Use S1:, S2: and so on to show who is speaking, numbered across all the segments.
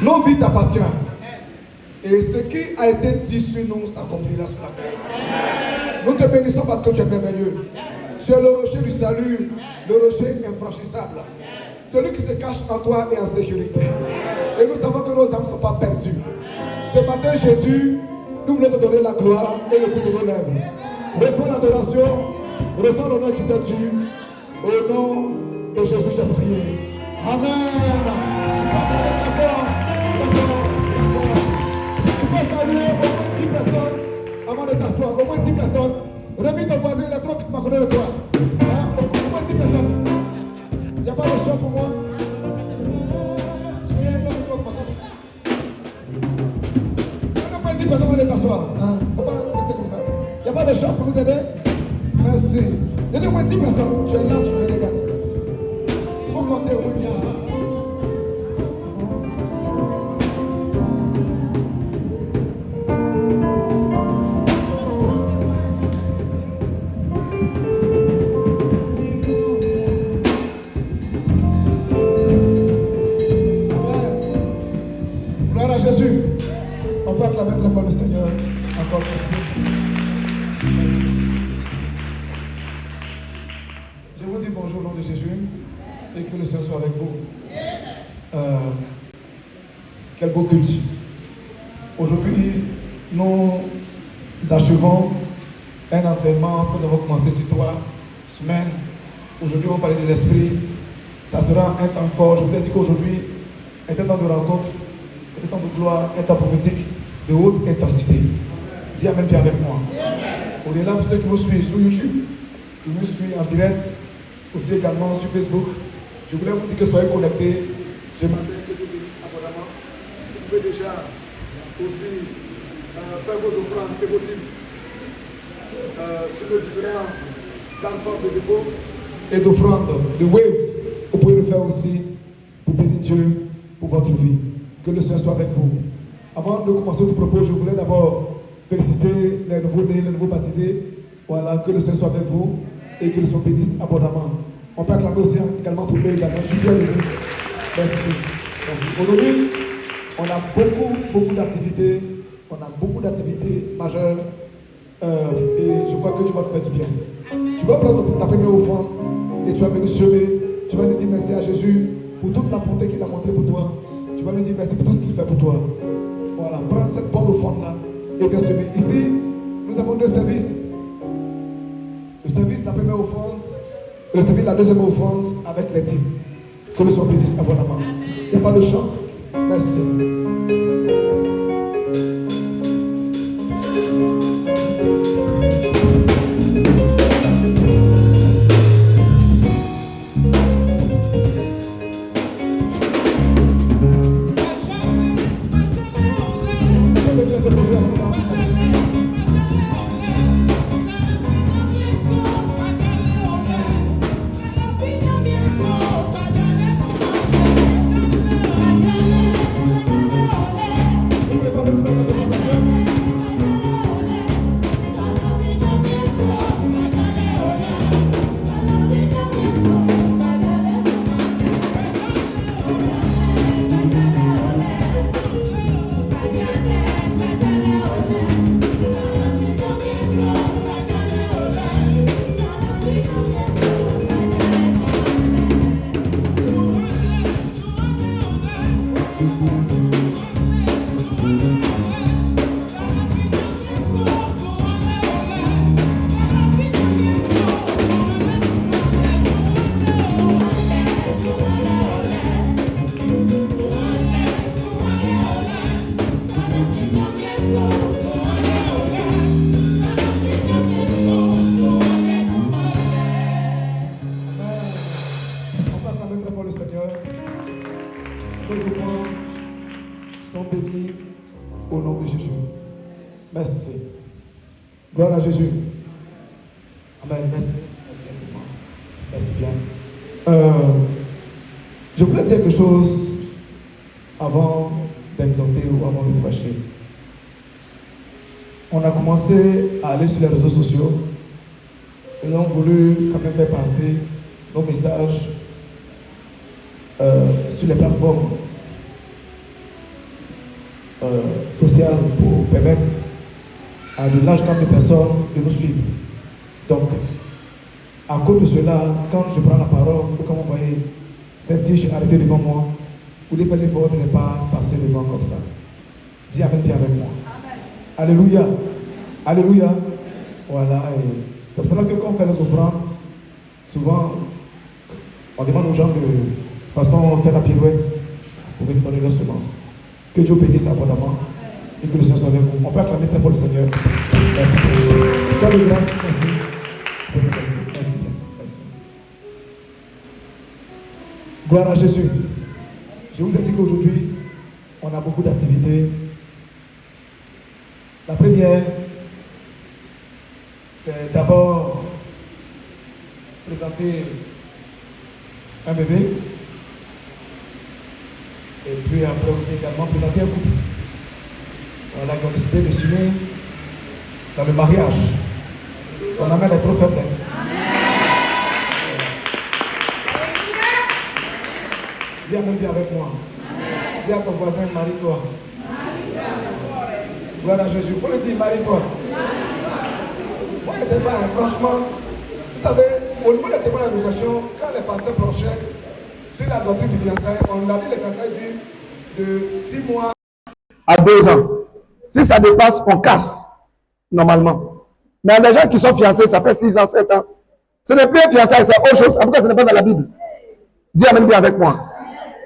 S1: Nos vies t'appartiennent. Et ce qui a été dit sur nous s'accomplira sur la terre. Nous te bénissons parce que tu es merveilleux. Tu es le rocher du salut, le rocher infranchissable. Celui qui se cache en toi est en sécurité. Et nous savons que nos âmes ne sont pas perdues. Ce matin, Jésus, nous voulons te donner la gloire et le fruit de nos lèvres. Reçois l'adoration, reçois l'honneur qui t'est dû. Au nom de Jésus, j'ai prié. Amen. Tu peux acclamer très fort. Tu peux saluer au moins 10 personnes avant de t'asseoir. Au moins 10 personnes. Remis ton voisin, il est trop qui m'a connu de toi. Hein? Au moins 10 personnes. Il n'y a pas de chant pour moi. Je viens de me passer. C'est au moins 10 personnes avant de t'asseoir. Il ne faut pas traiter comme ça. Il n'y a pas de chant pour nous aider. Merci. Il y a au moins 10 personnes. Tu es là, tu me regardes. Il faut compter au moins 10 personnes. Jésus, on peut acclamer très fort le Seigneur. Encore merci. Merci. Je vous dis bonjour au nom de Jésus et que le Seigneur soit avec vous. Quel beau culte. Aujourd'hui, nous achevons un enseignement que nous avons commencé sur 3 semaines. Aujourd'hui, on va parler de l'esprit. Ça sera un temps fort. Je vous ai dit qu'aujourd'hui est un temps de rencontre. Un temps de gloire, un temps prophétique de haute intensité. Dis Amen bien avec moi. Au-delà pour ceux qui nous suivent sur YouTube, qui nous suivent en direct, aussi également sur Facebook, je voulais vous dire que soyez connectés. Ce matin, que Dieu bénisse abondamment. Vous pouvez déjà aussi faire vos offrandes et vos dîmes sur les différents plateformes de dépôt et d'offrandes, de Wave. Vous pouvez le faire aussi pour bénir Dieu pour votre vie. Que le Seigneur soit avec vous. Avant de commencer tout propos, je voulais d'abord féliciter les nouveaux-nés, les nouveaux baptisés. Voilà, que le Seigneur soit avec vous et que le Seigneur bénisse abondamment. On peut acclamer aussi également pour eux également. Je suis fier de vous. Merci. Merci. Aujourd'hui, on a beaucoup d'activités. On a beaucoup d'activités majeures. Et je crois que tu vas te faire du bien. Tu vas prendre ta première offrande et tu vas venir semer. Tu vas lui dire merci à Jésus pour toute la bonté qu'il a montrée pour toi. Tu vas lui dire merci pour tout ce qu'il fait pour toi. Voilà, prends cette bonne offrande-là et viens semer. Ici, nous avons 2 services. Le service de la première offrande et le service de la deuxième offrande avec les dîmes. Que le Seigneur bénisse abondamment. Il n'y a pas de chant. Merci. Gloire à Jésus. Amen. Merci. Merci infiniment. Merci bien. Je voulais dire quelque chose avant d'exhorter ou avant de prêcher. On a commencé à aller sur les réseaux sociaux. Nous avons voulu quand même faire passer nos messages sur les plateformes. sociales pour permettre à de larges gammes de personnes de nous suivre. Donc, à cause de cela, quand je prends la parole, ou quand vous voyez cette tige arrêtée devant moi, vous devez faire l'effort de ne pas passer devant comme ça. Dis Amen bien avec moi. Amen. Alléluia. Alléluia. Voilà. Et c'est pour cela que quand on fait les offrandes, souvent, on demande aux gens de façon faire la pirouette pour venir donner leur semence. Que Dieu bénisse abondamment et que le Seigneur soit avec vous. On peut acclamer très fort le Seigneur. Merci. Toi de grâce, merci. Merci. Merci. Merci. Gloire à Jésus. Je vous ai dit qu'aujourd'hui, on a beaucoup d'activités. La première, c'est d'abord présenter un bébé. Et puis après aussi également présenter un couple. Voilà, qui ont décidé de s'unir dans le mariage. Ton amen est trop faible. Dis amen bien avec moi. Amen. Dis à ton voisin, marie-toi. Gloire à Jésus. Faut le dire, marie-toi. Moi, je ne sais pas, hein, franchement, vous savez, au niveau des témoins d'organisation, quand les pasteurs planchaient sur la doctrine du fiançailles, on a dit les fiançailles de 6 mois
S2: à 2 ans. Si ça dépasse, on casse, normalement. Mais les gens qui sont fiancés, ça fait 6 ans, 7 ans. Ce n'est plus un fiançailles, c'est autre chose. En tout cas, ce n'est pas dans la Bible. Dis amen bien avec moi.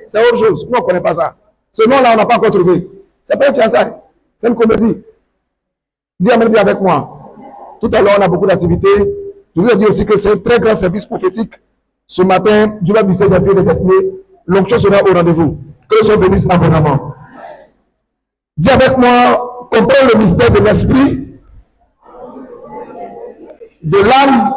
S2: C'est autre chose. Nous, on ne connaît pas ça. Ce nom-là, on n'a pas encore trouvé. Ce n'est pas un fiançailles. C'est une comédie. Dis amen bien avec moi. Tout à l'heure, on a beaucoup d'activités. Je vous ai dit aussi que c'est un très grand service prophétique. Ce matin, Dieu va visiter des filles de destinée. L'onction sera au rendez-vous. Que le Seigneur bénisse abondamment. Dis avec moi, comprends le mystère de l'esprit, de l'âme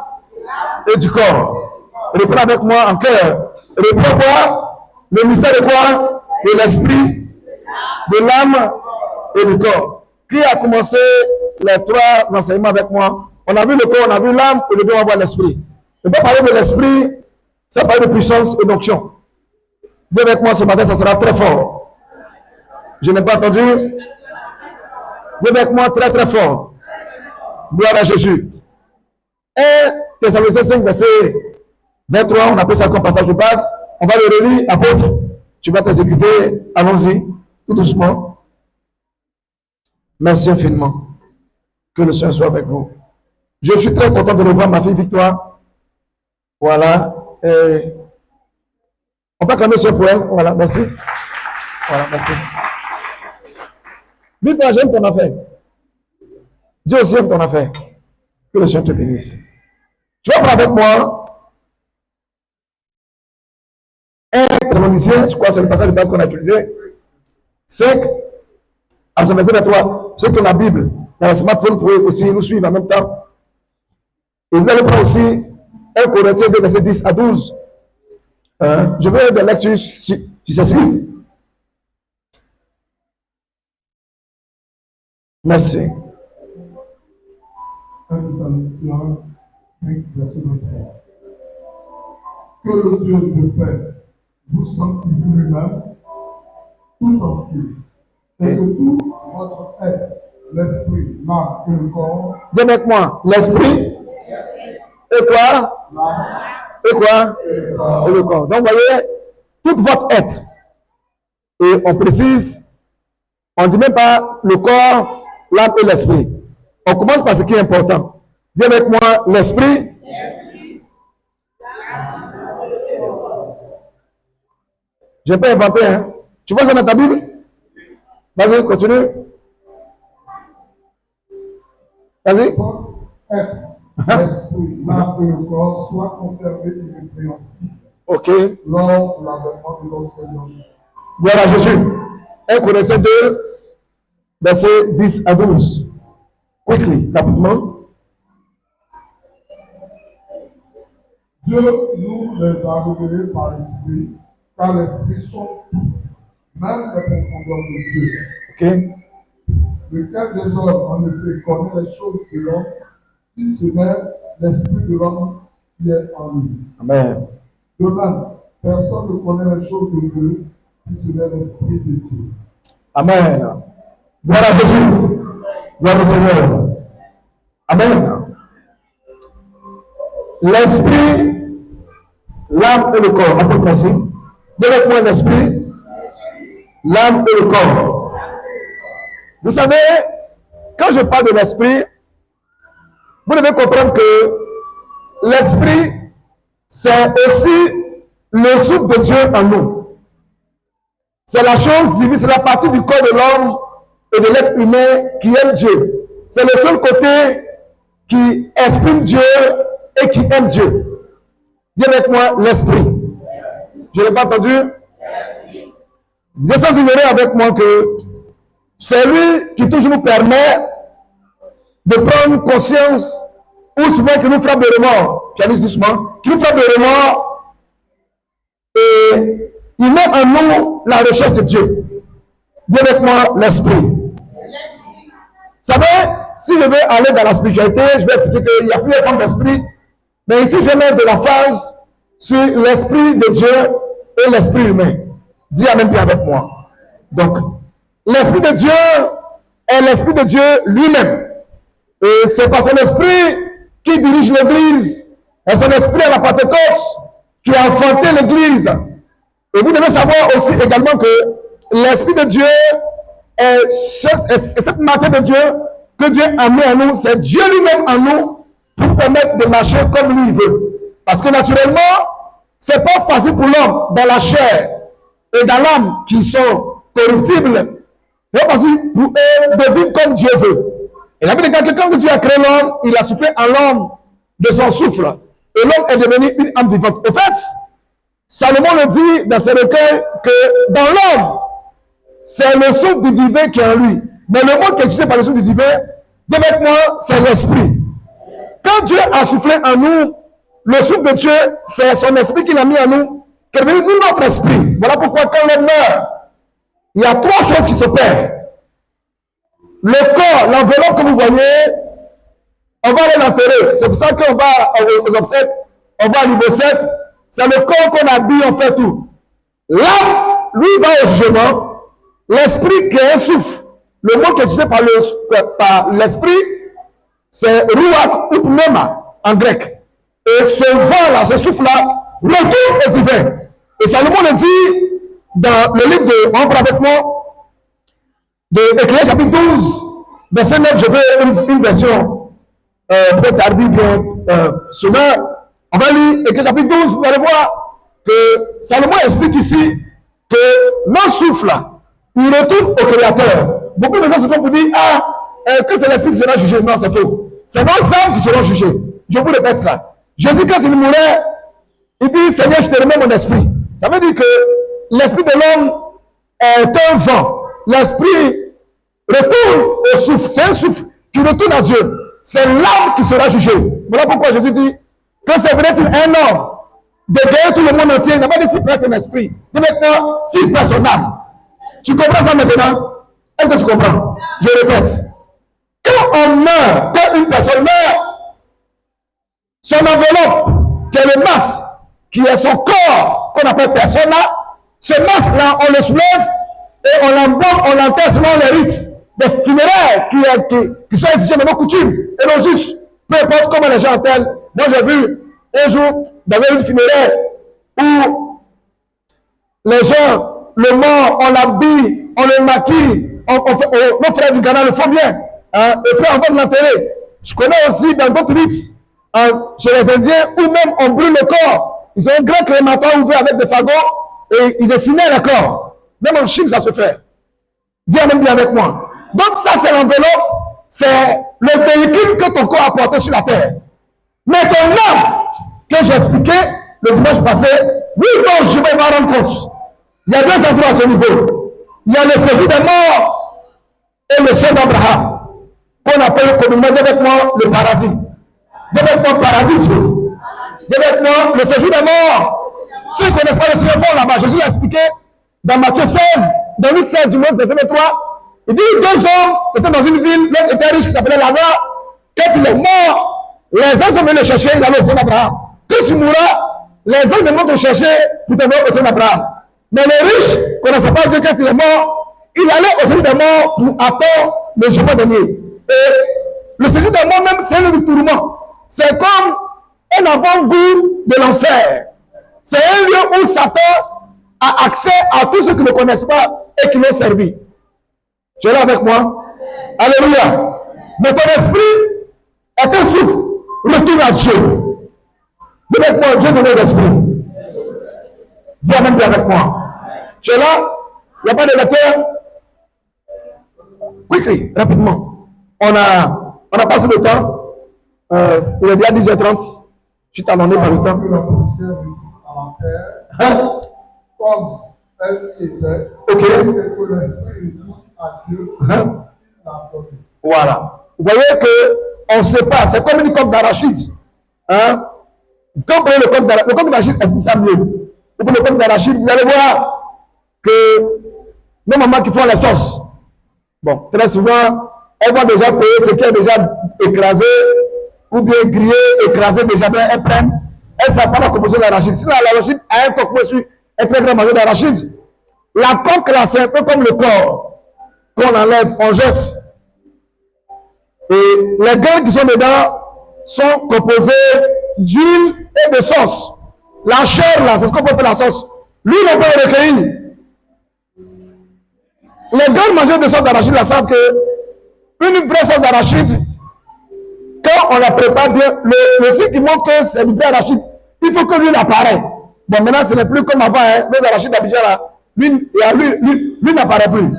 S2: et du corps. Reprends avec moi en cœur. Reprends quoi? Le mystère de quoi? De l'esprit, de l'âme et du corps. Qui a commencé les 3 enseignements avec moi? On a vu le corps, on a vu l'âme, et le deux, on va voir l'esprit. Je ne peux pas parler de l'esprit, ça parle de puissance et d'onction. Dis avec moi ce matin, ça sera très fort. Je n'ai pas entendu. Dis avec moi très très fort. Gloire à Jésus. 1 Thessaloniciens 5, verset 23, on appelle ça comme passage de base. On va le relire, apôtre. Tu vas t'exécuter. Allons-y, tout doucement. Merci infiniment. Que le Seigneur soit avec vous. Je suis très content de revoir ma fille Victoire. Voilà. Et on peut acclamer pour elle. Voilà, merci. Voilà, merci. Victoire, j'aime ton affaire. Dieu aussi aime ton affaire. Que le Seigneur te bénisse. Tu vas prendre avec moi 1 Thessaloniciens, je crois que c'est le passage de base qu'on a utilisé. 5 à ce verset 23. C'est que la Bible, dans le smartphone, vous pouvez aussi nous suivre en même temps. Et vous allez prendre aussi 1 Corinthiens 2, verset 10 à 12. Je veux des lectures successives. Merci.
S3: 1 Thessaloniciens 5, verset 23. Que le Dieu de paix vous sanctifie lui-même, tout entier, et que tout votre être, l'esprit, l'âme et le corps.
S2: Dis avec moi, l'esprit, et quoi? Et quoi? Et le corps. Donc, vous voyez, tout votre être. Et on précise, on ne dit même pas le corps, l'âme et l'esprit. On commence par ce qui est important. Dis avec moi, l'esprit. Je n'ai pas inventé, hein. Tu vois ça dans ta Bible? Vas-y, continue. Vas-y.
S3: L'esprit, l'âme et le corps soient conservés irrépréhensibles.
S2: Ok.
S3: Lors de l'avènement de notre Seigneur.
S2: Gloire à Jésus. 1 Corinthiens 2, verset 10 à 12. Quickly, rapidement.
S3: Dieu nous les a révélés par l'Esprit, car l'Esprit sont tout, même les profondeurs de Dieu.
S2: Ok.
S3: Lequel des hommes, en effet, connaît les choses de l'homme, si ce n'est l'Esprit de l'homme qui est en lui.
S2: Amen.
S3: De même, personne ne connaît les choses de Dieu, si ce n'est l'Esprit de Dieu.
S2: Amen. Gloire à Jésus. Gloire au Seigneur. Amen. L'esprit, l'âme et le corps. On peut commencer. Dis avec moi l'esprit, l'âme et le corps. Vous savez, quand je parle de l'esprit, vous devez comprendre que l'esprit, c'est aussi le souffle de Dieu en nous. C'est la chose divine, c'est la partie du corps de l'homme et de l'être humain qui aime Dieu. C'est le seul côté qui exprime Dieu et qui aime Dieu. Dis avec moi l'esprit. Je n'ai pas entendu. Vous êtes sans ignorer avec moi que c'est lui qui toujours nous permet de prendre conscience ou souvent qui nous frappe de remords. Pianiste doucement. Qui nous frappe de remords et il met en nous la recherche de Dieu. Dis avec moi l'esprit. Vous savez, si je veux aller dans la spiritualité, je vais expliquer qu'il y a plusieurs formes d'esprit. Mais ici, je vais mettre de la phase sur l'esprit de Dieu et l'esprit humain. Dis Amen bien avec moi. Donc, l'esprit de Dieu est l'esprit de Dieu lui-même. Et c'est par son esprit qui dirige l'église. Et son esprit à la Pentecôte qui a enfanté l'église. Et vous devez savoir aussi également que l'esprit de Dieu est cette matière de Dieu que Dieu a mis en nous. C'est Dieu lui-même en nous pour permettre de marcher comme lui veut. Parce que naturellement, c'est pas facile pour l'homme dans la chair et dans l'âme qui sont corruptibles. C'est pas facile pour eux de vivre comme Dieu veut. Et la Bible dit que quand Dieu a créé l'homme, il a soufflé en l'homme de son souffle. Et l'homme est devenu une âme vivante. Au fait, Salomon le dit dans ses recueils que dans l'homme, c'est le souffle du divin qui est en lui. Mais le mot qui est utilisé par le souffle du divin, avec moi, c'est l'esprit. Quand Dieu a soufflé en nous, le souffle de Dieu, c'est son esprit qu'il a mis en nous, qui est devenu notre esprit. Voilà pourquoi quand l'homme meurt, il y a trois choses qui s'opèrent. Le corps, l'enveloppe que vous voyez, on va aller l'enterrer. C'est pour ça qu'on va aux obsèques, on va à l'ivocèque. C'est le corps qu'on habille, on fait tout. L'âme, lui, va au jugement. L'esprit qui est un souffle. Le mot qui est utilisé par l'esprit, c'est ruach ou pneuma en grec. Et ce vent-là, ce souffle-là, retourne au divin. Et Salomon le dit dans le livre de, on prend avec moi, de Éclesiastes chapitre 12, verset 9, je veux une version peut-être tardive, bien sonore. On va lire Éclesiastes chapitre 12, vous allez voir que Salomon explique ici que nos souffles, il retourne au Créateur. Beaucoup de gens se trompent pour dire, que c'est l'esprit qui sera jugé. Non, c'est faux. C'est nos âmes qui seront jugées. Je vous répète cela. Jésus, quand il mourait, il dit, Seigneur, je te remets mon esprit. Ça veut dire que l'esprit de l'homme est un vent. L'esprit retourne au souffle. C'est un souffle qui retourne à Dieu. C'est l'âme qui sera jugée. Voilà pourquoi Jésus dit que c'est vrai s'il un homme de gagner tout le monde entier. Il n'a pas dit s'il prend son esprit. Dis maintenant, s'il prend son âme. Tu comprends ça maintenant? Est-ce que tu comprends? Je répète. Quand on meurt, quand une personne meurt, son enveloppe, qui est le masque, qui est son corps, qu'on appelle persona, ce masque-là, on le soulève et on l'embalme, on l'enterre selon les rites des funéraires qui sont exigés de nos coutumes. Et non juste, peu importe comment les gens enterrent. Moi, j'ai vu un jour, dans une funéraire, où les gens, le mort, on l'habille, on le maquille, nos frères du Ghana le font bien, hein, et puis avant de l'enterrer. Je connais aussi dans d'autres rites, chez les Indiens, où même on brûle le corps. Ils ont un grand crématoire ouvert avec des fagots et ils incinèrent le corps. Même en Chine, ça se fait. Dis Amen bien avec moi. Donc ça, c'est l'enveloppe, c'est le véhicule que ton corps a porté sur la terre. Mais ton âme, que j'ai expliqué le dimanche passé, oui, non, je vais m'en rendre compte. Il y a deux endroits à ce niveau. Il y a le séjour des morts et le sein d'Abraham, qu'on appelle communément, dis avec moi, le paradis. Dis avec moi, paradis. Dis avec moi, le séjour des morts. Ceux qui ne connaissent pas le Seigneur vont là-bas. Jésus l'a expliqué dans Matthieu 16, dans Luc 16, du moins, verset 23. Il dit, deux hommes étaient dans une ville, l'un était riche qui s'appelait Lazare. Quand il est mort, les uns sont venus le chercher, il allait au sein d'Abraham. Quand tu mourras, les uns viendront te chercher pour te voir au sein d'Abraham. Mais les riches ne connaissaient pas Dieu quand il est mort. il allait au séjour des morts pour attendre le jugement dernier. Et le séjour des morts même, c'est le tourment. C'est comme un avant-goût de l'enfer. C'est un lieu où Satan a accès à tous ceux qui ne connaissent pas et qui l'ont servi. Tu es là avec moi? Alléluia. Mais ton esprit est un souffle. Retourne à Dieu. Dis avec moi, Dieu de nos esprits. Dis Amen avec moi. Tu es là? Il n'y a pas de lecteur? Quickly, rapidement. On a passé le temps. Il est déjà 10h30. Je suis talonné par le temps.
S3: Que la poussière à la terre, comme elle était,
S2: Ok.
S3: et que l'esprit retourne à Dieu, il l'a donné.
S2: Voilà. Vous voyez que on ne sait pas. C'est comme une coque d'arachide. Hein? Quand vous prenez le coque d'arachide, est-ce que ça mieux? Vous prenez le coque d'arachide, vous allez voir que nos mamans qui font les sauces, bon, très souvent, elles vont déjà payer ce qui est déjà écrasé, ou bien grillé, écrasé déjà bien, elles prennent, elles ne savent pas la composition de l'arachide. Sinon, l'arachide a un coque dessus, un très grand morceau d'arachide. La coque là, c'est un peu comme le corps qu'on enlève, on jette. Et les grains qui sont dedans sont composés d'huile et de sauce. La chair là, c'est ce qu'on peut faire la sauce. L'huile, on peut le recueillir. Les grands mangeurs de sauce d'arachide là savent que une vraie sauce d'arachide, quand on la prépare bien, le site qui montre que c'est du vrai arachide, il faut que l'huile apparaît. Bon, maintenant, ce n'est plus comme avant, hein, les arachides d'Abidjan là, l'huile n'apparaît plus.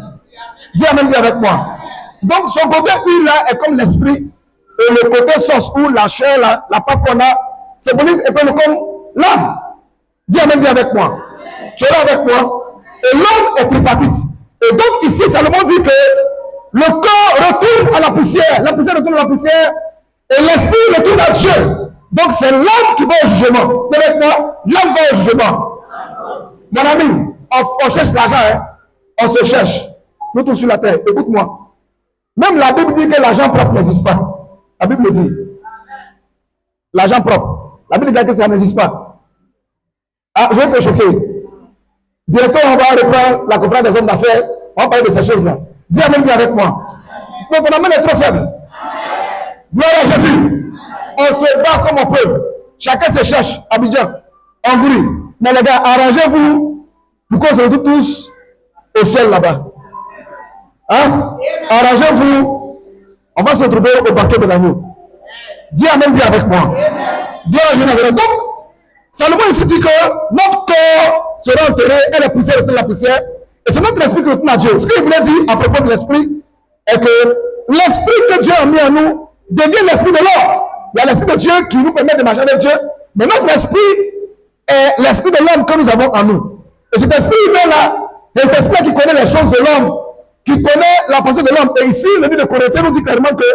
S2: Dis Amen avec moi. Donc, son côté huile là est comme l'esprit, et le côté sauce ou la chair, là, la pâte qu'on a, symbolise un peu comme l'âme. Dis Amen avec moi. Tu es là avec moi. Et l'homme est tripartite. Et donc, ici, Salomon dit que le corps retourne à la poussière retourne à la poussière, et l'esprit retourne à Dieu. Donc, c'est l'homme qui va au jugement. Tu es avec moi? L'homme va au jugement. Mon ami, on cherche l'argent, hein? On se cherche. Nous tous sur la terre. Écoute-moi. Même la Bible dit que l'argent propre n'existe pas. La Bible le dit. L'argent propre. La Bible dit que ça n'existe pas. Ah, je vais te choquer. Bientôt, on va reprendre la conférence des hommes d'affaires. On va parler de ces choses-là. Dis Amen bien avec moi. Donc, ton amour est trop faible. Gloire à Jésus. On se bat comme on peut. Chacun se cherche. Abidjan, Hongrie. Mais les gars, arrangez-vous pour qu'on se retrouve tous au ciel là-bas. Hein? Arrangez-vous. On va se retrouver au banquet de l'agneau. Dis Amen bien avec moi. Gloire à Jésus. Donc, Salomon ici dit que notre corps sera enterré et la poussière retourne la poussière. Et c'est notre esprit qui retourne à Dieu. Ce qu'il voulait dire à propos de l'esprit est que l'esprit que Dieu a mis en nous devient l'esprit de l'homme. Il y a l'esprit de Dieu qui nous permet de marcher avec Dieu. Mais notre esprit est l'esprit de l'homme que nous avons en nous. Et cet esprit humain-là, c'est cet esprit qui connaît les choses de l'homme, qui connaît la pensée de l'homme. Et ici, le livre de Corinthiens nous dit clairement que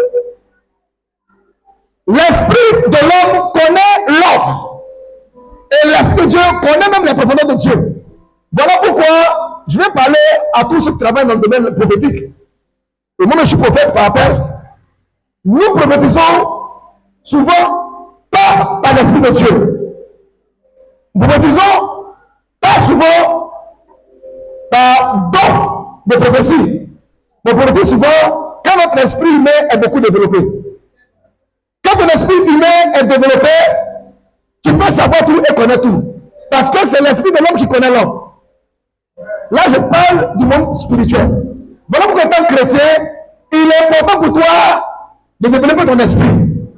S2: l'esprit de l'homme connaît l'homme. Et l'esprit de Dieu connaît même les profondeurs de Dieu. Voilà pourquoi je vais parler à tous ceux qui travaillent dans le domaine prophétique. Et moi, je suis prophète par appel. Nous prophétisons souvent pas par l'esprit de Dieu. Nous prophétisons pas souvent par don de prophétie. Nous prophétisons souvent quand notre esprit humain est beaucoup développé. Quand ton esprit humain est développé, tu peux savoir tout et connaître tout. Parce que c'est l'esprit de l'homme qui connaît l'homme. Là, je parle du monde spirituel. Voilà pourquoi, en tant que chrétien, il est important pour toi de développer ton esprit.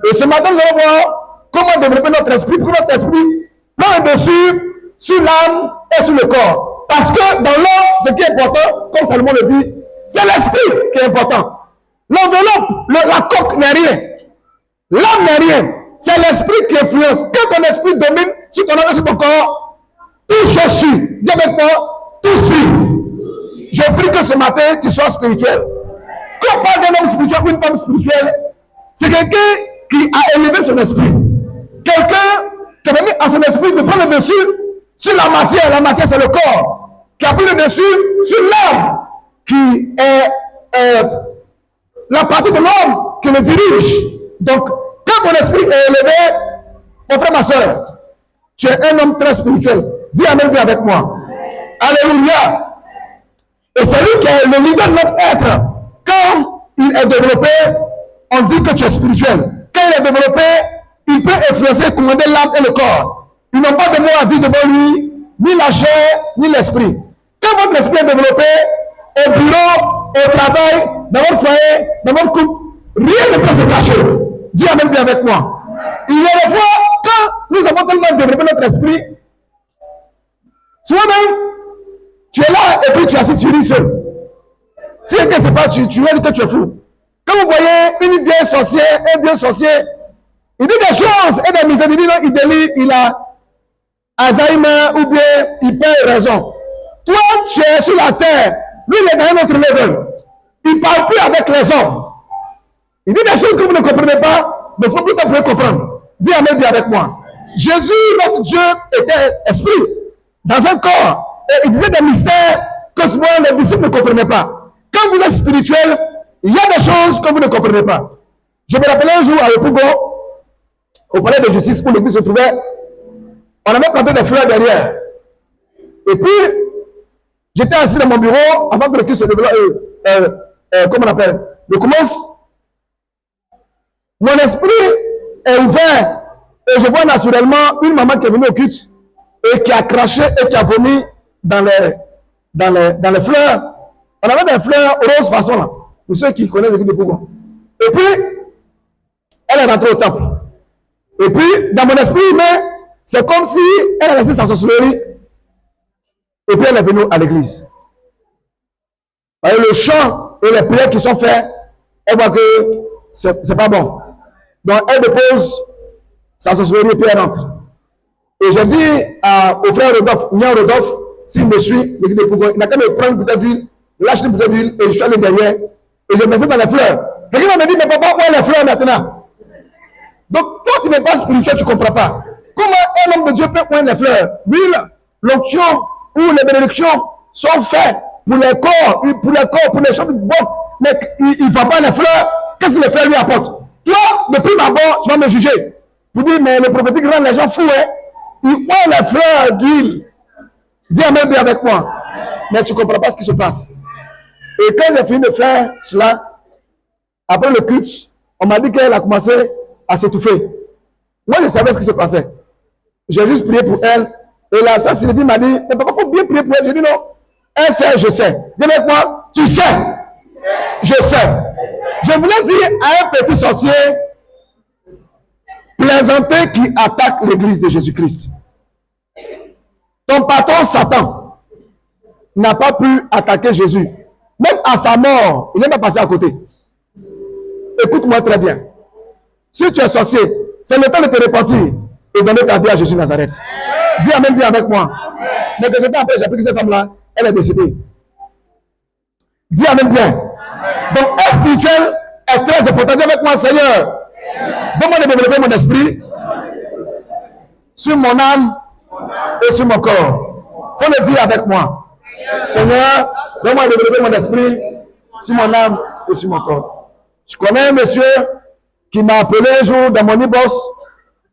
S2: Et ce matin, nous allons voir comment développer notre esprit pour que notre esprit prenne le dessus sur l'âme et sur le corps. Parce que dans l'homme, ce qui est important, comme Salomon le dit, c'est l'esprit qui est important. L'enveloppe, la coque n'est rien. L'âme n'est rien. C'est l'esprit qui influence. Quand ton esprit domine sur ton âme et sur ton corps, tout je suis. Dis avec moi, tout suit. Je prie que ce matin, tu sois spirituel. Quand on parle d'un homme spirituel ou une femme spirituelle, c'est quelqu'un qui a élevé son esprit. Quelqu'un qui a permis à son esprit de prendre le dessus sur la matière. La matière, c'est le corps. Qui a pris le dessus sur l'âme, qui est la partie de l'homme qui le dirige. Donc, quand ton esprit est élevé, mon frère, ma soeur, tu es un homme très spirituel. Dis Amen bien avec moi. Alléluia. Et celui qui est le leader de notre être, quand il est développé, on dit que tu es spirituel. Quand il est développé, il peut influencer, commander l'âme et le corps. Ils n'ont pas de mots à dire devant lui, ni la chair, ni l'esprit. Quand votre esprit est développé, au bureau, au travail, dans votre foyer, dans votre couple, rien ne peut se cacher. Dis Amen bien avec moi. Il y a des fois, quand nous avons tellement développé notre esprit, souvent-même, tu es là et puis tu es assis, tu ris seul. Si ce n'est pas tu vas dire que tu es fou. Quand vous voyez une vieille sorcière, un vieux sorcier, il dit des choses et des misères, il délit, il a Alzheimer ou bien il perd raison. Toi, tu es sur la terre, lui il est dans un autre level. Il ne parle plus avec les hommes. Il dit des choses que vous ne comprenez pas, mais ce que vous pouvez comprendre. Dis Amen bien avec moi. Jésus, notre Dieu, était esprit dans un corps. Et il disait des mystères que souvent les disciples ne comprenaient pas. Quand vous êtes spirituel, il y a des choses que vous ne comprenez pas. Je me rappelais un jour à Epougo, au palais de justice où l'église se trouvait, on avait planté des fleurs derrière. Et puis, j'étais assis dans mon bureau avant que le Christ se développe, comment on appelle, je commence. Mon esprit est ouvert et je vois naturellement une maman qui est venue au culte et qui a craché et qui a vomi dans les fleurs. On avait des fleurs roses façon là, pour ceux qui connaissent l'église de Pougon. Et puis, elle est rentrée au temple. Et puis, dans mon esprit humain, c'est comme si elle a laissé sa sorcellerie. Et puis, elle est venue à l'église. Et le chant et les prières qui sont faites, elle voit que c'est pas bon. Donc, elle dépose sa sorcellerie et puis elle rentre. Et je dis au frère Rodolphe, Nian Rodolphe, s'il me suit, il n'a qu'à me prendre une bouteille d'huile, lâche une bouteille d'huile et je suis allé derrière et je mets ça dans les fleurs. Quelqu'un m'a dit, mais papa, où est les fleurs maintenant? Donc, toi, tu n'es pas spirituel, tu ne comprends pas. Comment un homme de Dieu peut prendre les fleurs? L'huile, l'onction ou les bénédictions sont faites pour les corps, pour les choses bonnes. Mais il ne va pas les fleurs. Qu'est-ce que les fleurs lui apportent? Toi, de prime abord, tu vas me juger. Vous dites, mais le prophétique rend les gens fous, hein? Il prend les fleurs d'huile. Dis Amen bien avec moi. Mais tu ne comprends pas ce qui se passe. Et quand j'ai fini de faire cela, après le culte, on m'a dit qu'elle a commencé à s'étouffer. Moi, je savais ce qui se passait. J'ai juste prié pour elle. Et la soeur Sylvie m'a dit, mais papa, il faut bien prier pour elle. J'ai dit non. Elle sait, je sais. Dis avec moi, tu sais. Je sais. Je voulais dire à un petit sorcier, plaisanter qui attaque l'église de Jésus-Christ. Ton patron Satan n'a pas pu attaquer Jésus. Même à sa mort, il n'est pas passé à côté. Écoute-moi très bien. Si tu es sorcier, c'est le temps de te repentir et donner ta vie à Jésus Nazareth. Dis Amen bien avec moi. Mais quelque temps après, j'ai appris que cette femme-là, elle est décédée. Dis Amen bien. Donc, un spirituel est très important. Dis avec moi, Seigneur. Donne-moi de développer mon esprit sur mon âme et sur mon corps. Il faut le dire avec moi. Seigneur, donne-moi de développer mon esprit sur mon âme et sur mon corps. Je connais un monsieur qui m'a appelé un jour dans mon e-boss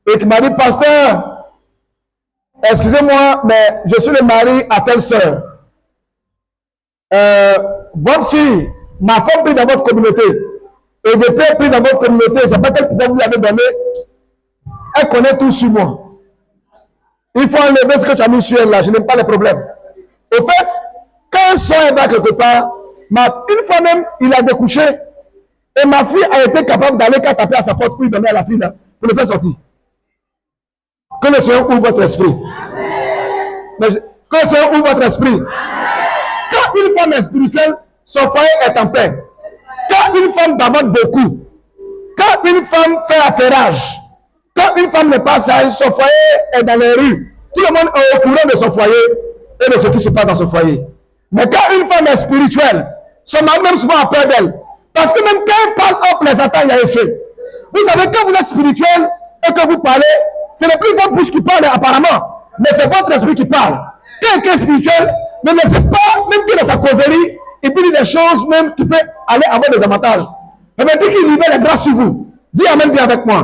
S2: et qui m'a dit, pasteur, excusez-moi, mais je suis le mari à telle sœur. Votre fille m'a fait pris dans votre communauté. Et depuis elle pris dans votre communauté, c'est pas quel pouvoir vous lui avez donné. Elle connaît tout sur moi. Il faut enlever ce que tu as mis sur elle là. Je n'aime pas les problèmes. Au fait, quand un soeur va quelque part, une fois même, il a découché. Et ma fille a été capable d'aller taper à sa porte pour lui donner à la fille là, pour le faire sortir. Que le Seigneur ouvre votre esprit. Que le Seigneur ouvre votre esprit. Quand une femme est spirituelle, son foyer est en paix. Quand une femme d'abord beaucoup, quand une femme fait affairage, quand une femme n'est pas sage, son foyer est dans les rues. Tout le monde est au courant de son foyer et de ce qui se passe dans son foyer. Mais quand une femme est spirituelle, son mari même souvent a peur d'elle. Parce que même quand elle parle en plaisantant, il y a effet. Vous savez, quand vous êtes spirituel et que vous parlez, ce n'est plus votre bouche qui parle apparemment, mais c'est votre esprit qui parle. Quelqu'un est spirituel, ne laissez pas, même que dans sa causerie, il peut dire des choses même qui peuvent aller avoir des avantages. Mais dès qu'il libère les grâces sur vous, dis Amen bien avec moi.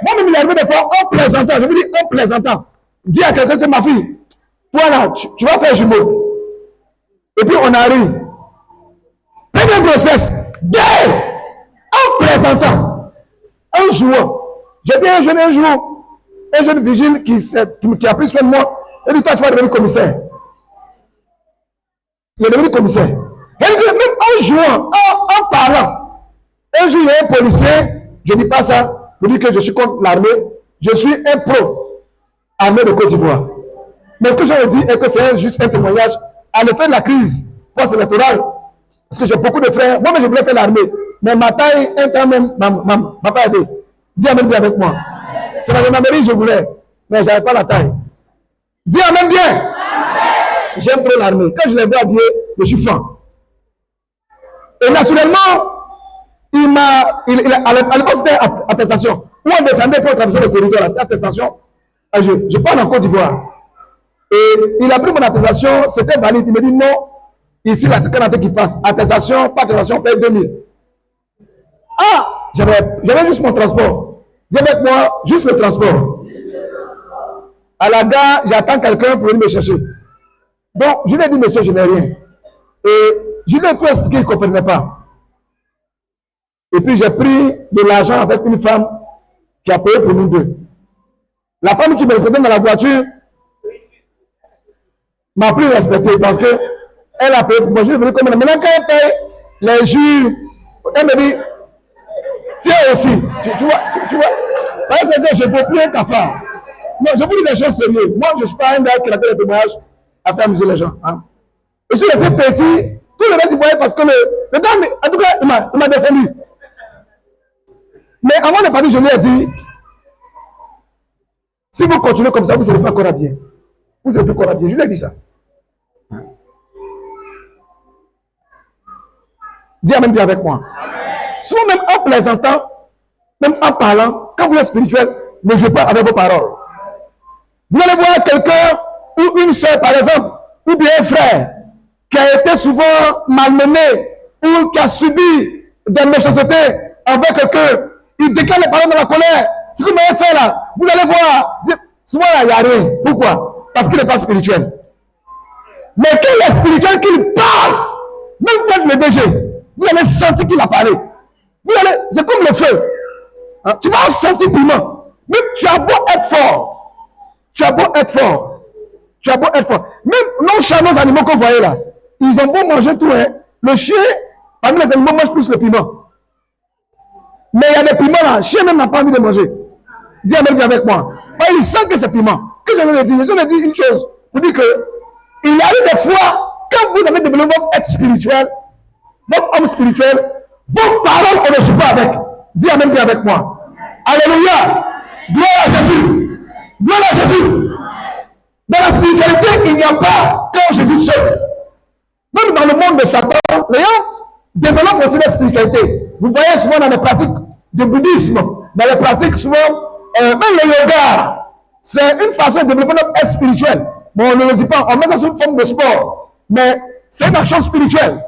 S2: Moi-même, il est arrivé des fois en plaisantant. Je vous dis en plaisantant. Dis à quelqu'un que ma fille, toi là, tu vas faire jumeau. Et puis on arrive. Première grossesse, dès en présentant, un jour, j'étais un jeune vigile qui a pris soin de moi. Il dit, toi, tu vas devenir commissaire. Il est devenu commissaire. Et il dit, même en jouant, en parlant, un jour, il y a un policier, je ne dis pas ça, je dis que je suis contre l'armée, je suis un pro armée de Côte d'Ivoire. Mais ce que je veux dire est que c'est juste un témoignage à l'effet de la crise post-électorale. Parce que j'ai beaucoup de frères, moi, je voulais faire l'armée. Mais ma taille, un temps même, m'a pas aidé. Dis amen bien avec moi. C'est la gendarmerie, je voulais, mais je n'avais pas la taille. Dis amen bien. J'aime trop l'armée. Quand je les vois habillés, je suis fan. Et naturellement, à l'époque, c'était attestation. Où on descendait pour traverser le corridor, c'était attestation. Je parle en Côte d'Ivoire. Et il a pris mon attestation, c'était valide. Il me dit non, ici, là, c'est Canada qui passe. Attestation, pas attestation, paye 2000. Ah, j'avais juste mon transport. Dis avec moi, juste le transport. À la gare, j'attends quelqu'un pour venir me chercher. Donc, je lui ai dit, monsieur, je n'ai rien. Et je lui ai tout expliqué, il ne comprenait pas. Et puis, j'ai pris de l'argent avec une femme qui a payé pour nous deux. La femme qui me respectait dans la voiture m'a plus respecté parce que elle a payé pour moi. Je suis venu comme elle. Maintenant, quand elle paye les jus, elle me dit, tiens aussi. Tu vois, parce que je ne veux plus un cafard. Non, je vous dis des choses sérieuses. Moi, je ne suis pas un gars qui a fait des témoignages à faire amuser les gens. Hein. Et je suis laissé petit. Tout le reste, il voyait parce que le gars, en tout cas, il m'a descendu. Mais avant de partir, je lui ai dit, si vous continuez comme ça, vous ne serez pas corabien. Vous ne serez plus corabien. Je lui ai dit ça. Dis amen bien avec moi. Souvent, même en plaisantant, même en parlant, quand vous êtes spirituel, ne jouez pas avec vos paroles. Vous allez voir quelqu'un ou une soeur, par exemple, ou bien un frère, qui a été souvent malmené ou qui a subi des méchancetés envers quelqu'un. Il déclare les paroles de la colère. Ce que vous m'avez fait là, vous allez voir. Souvent, il n'y a rien. Pourquoi? Parce qu'il n'est pas spirituel. Mais quand il est spirituel, qu'il parle, même vous êtes le DG, vous allez sentir qu'il a parlé. C'est comme le feu. Hein? Tu vas sentir piment. Même tu as beau être fort. Tu as beau être fort. Tu as beau être fort. Même nos chats, nos animaux que vous voyez là, ils ont beau manger tout. Hein? Le chien, parmi les animaux, mange plus le piment. Mais il y a des piments là, le chien même n'a pas envie de manger. Dis amen bien avec moi. Il sent que c'est piment. Que je veux dire, je veux dire une chose. Vous dites que il y a eu des fois, quand vous avez développé votre être spirituel, votre homme spirituel, vos paroles, on ne joue pas avec. Dis amen bien avec moi. Alléluia. Gloire à Jésus. Gloire à Jésus. Dans la spiritualité, il n'y a pas quand Jésus seul. Même dans le monde de Satan, les gens développent aussi la spiritualité. Vous voyez souvent dans les pratiques de bouddhisme, dans les pratiques souvent, même le yoga, c'est une façon de développer notre être spirituel. Bon, on ne le dit pas, on met ça sous une forme de sport. Mais c'est une action spirituelle.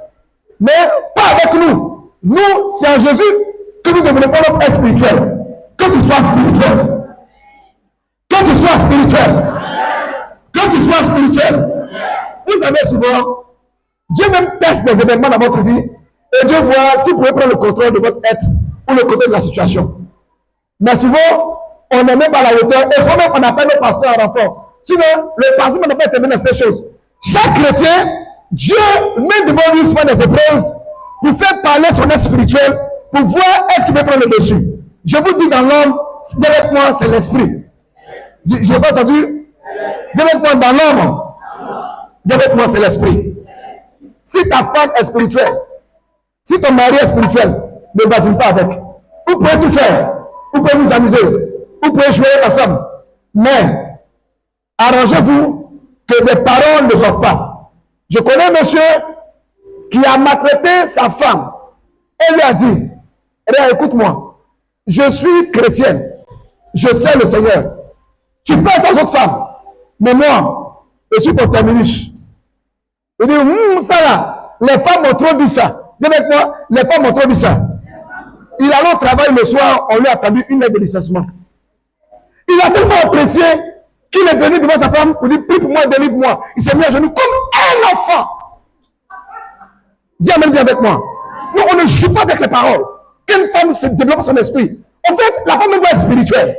S2: Mais pas avec nous. Nous, c'est en Jésus que nous développons notre être spirituel. Que tu sois spirituel. Que tu sois spirituel. Que tu sois spirituel. Vous savez souvent, Dieu même teste des événements dans votre vie et Dieu voit si vous pouvez prendre le contrôle de votre être ou le contrôle de la situation. Mais souvent, on n'est même pas à la hauteur et souvent même on appelle le pasteur à renfort. Sinon, le pasteur n'a pas terminé cette chose. Chaque chrétien, Dieu met devant lui souvent des épreuves pour faire parler son être spirituel, pour voir est-ce qu'il peut prendre le dessus. Je vous dis dans l'homme, Dieu avec moi, c'est l'esprit. Je n'ai pas entendu. Dieu avec moi dans l'homme. Dieu avec moi, c'est l'esprit. Si ta femme est spirituelle, si ton mari est spirituel, ne badine pas avec. Vous pouvez tout faire. Vous pouvez vous amuser. Vous pouvez jouer ensemble. Mais, arrangez-vous que des paroles ne sortent pas. Je connais un monsieur qui a maltraité sa femme. Elle lui a dit, écoute-moi, je suis chrétienne. Je sais le Seigneur. Tu fais ça aux autres femmes. Mais moi, je suis ton terminus. Il dit, ça là, les femmes ont trop dit ça. Dis avec moi, les femmes ont trop dit ça. Il allait au travail le soir, on lui a tendu une lettre de licenciement. Il a tellement apprécié qu'il est venu devant sa femme pour dire, prie pour moi, délivre-moi. Il s'est mis à genoux comme un enfant. Dis amen bien avec moi. Nous, on ne joue pas avec les paroles. Qu'une femme se développe son esprit. En fait, la femme doit être spirituelle.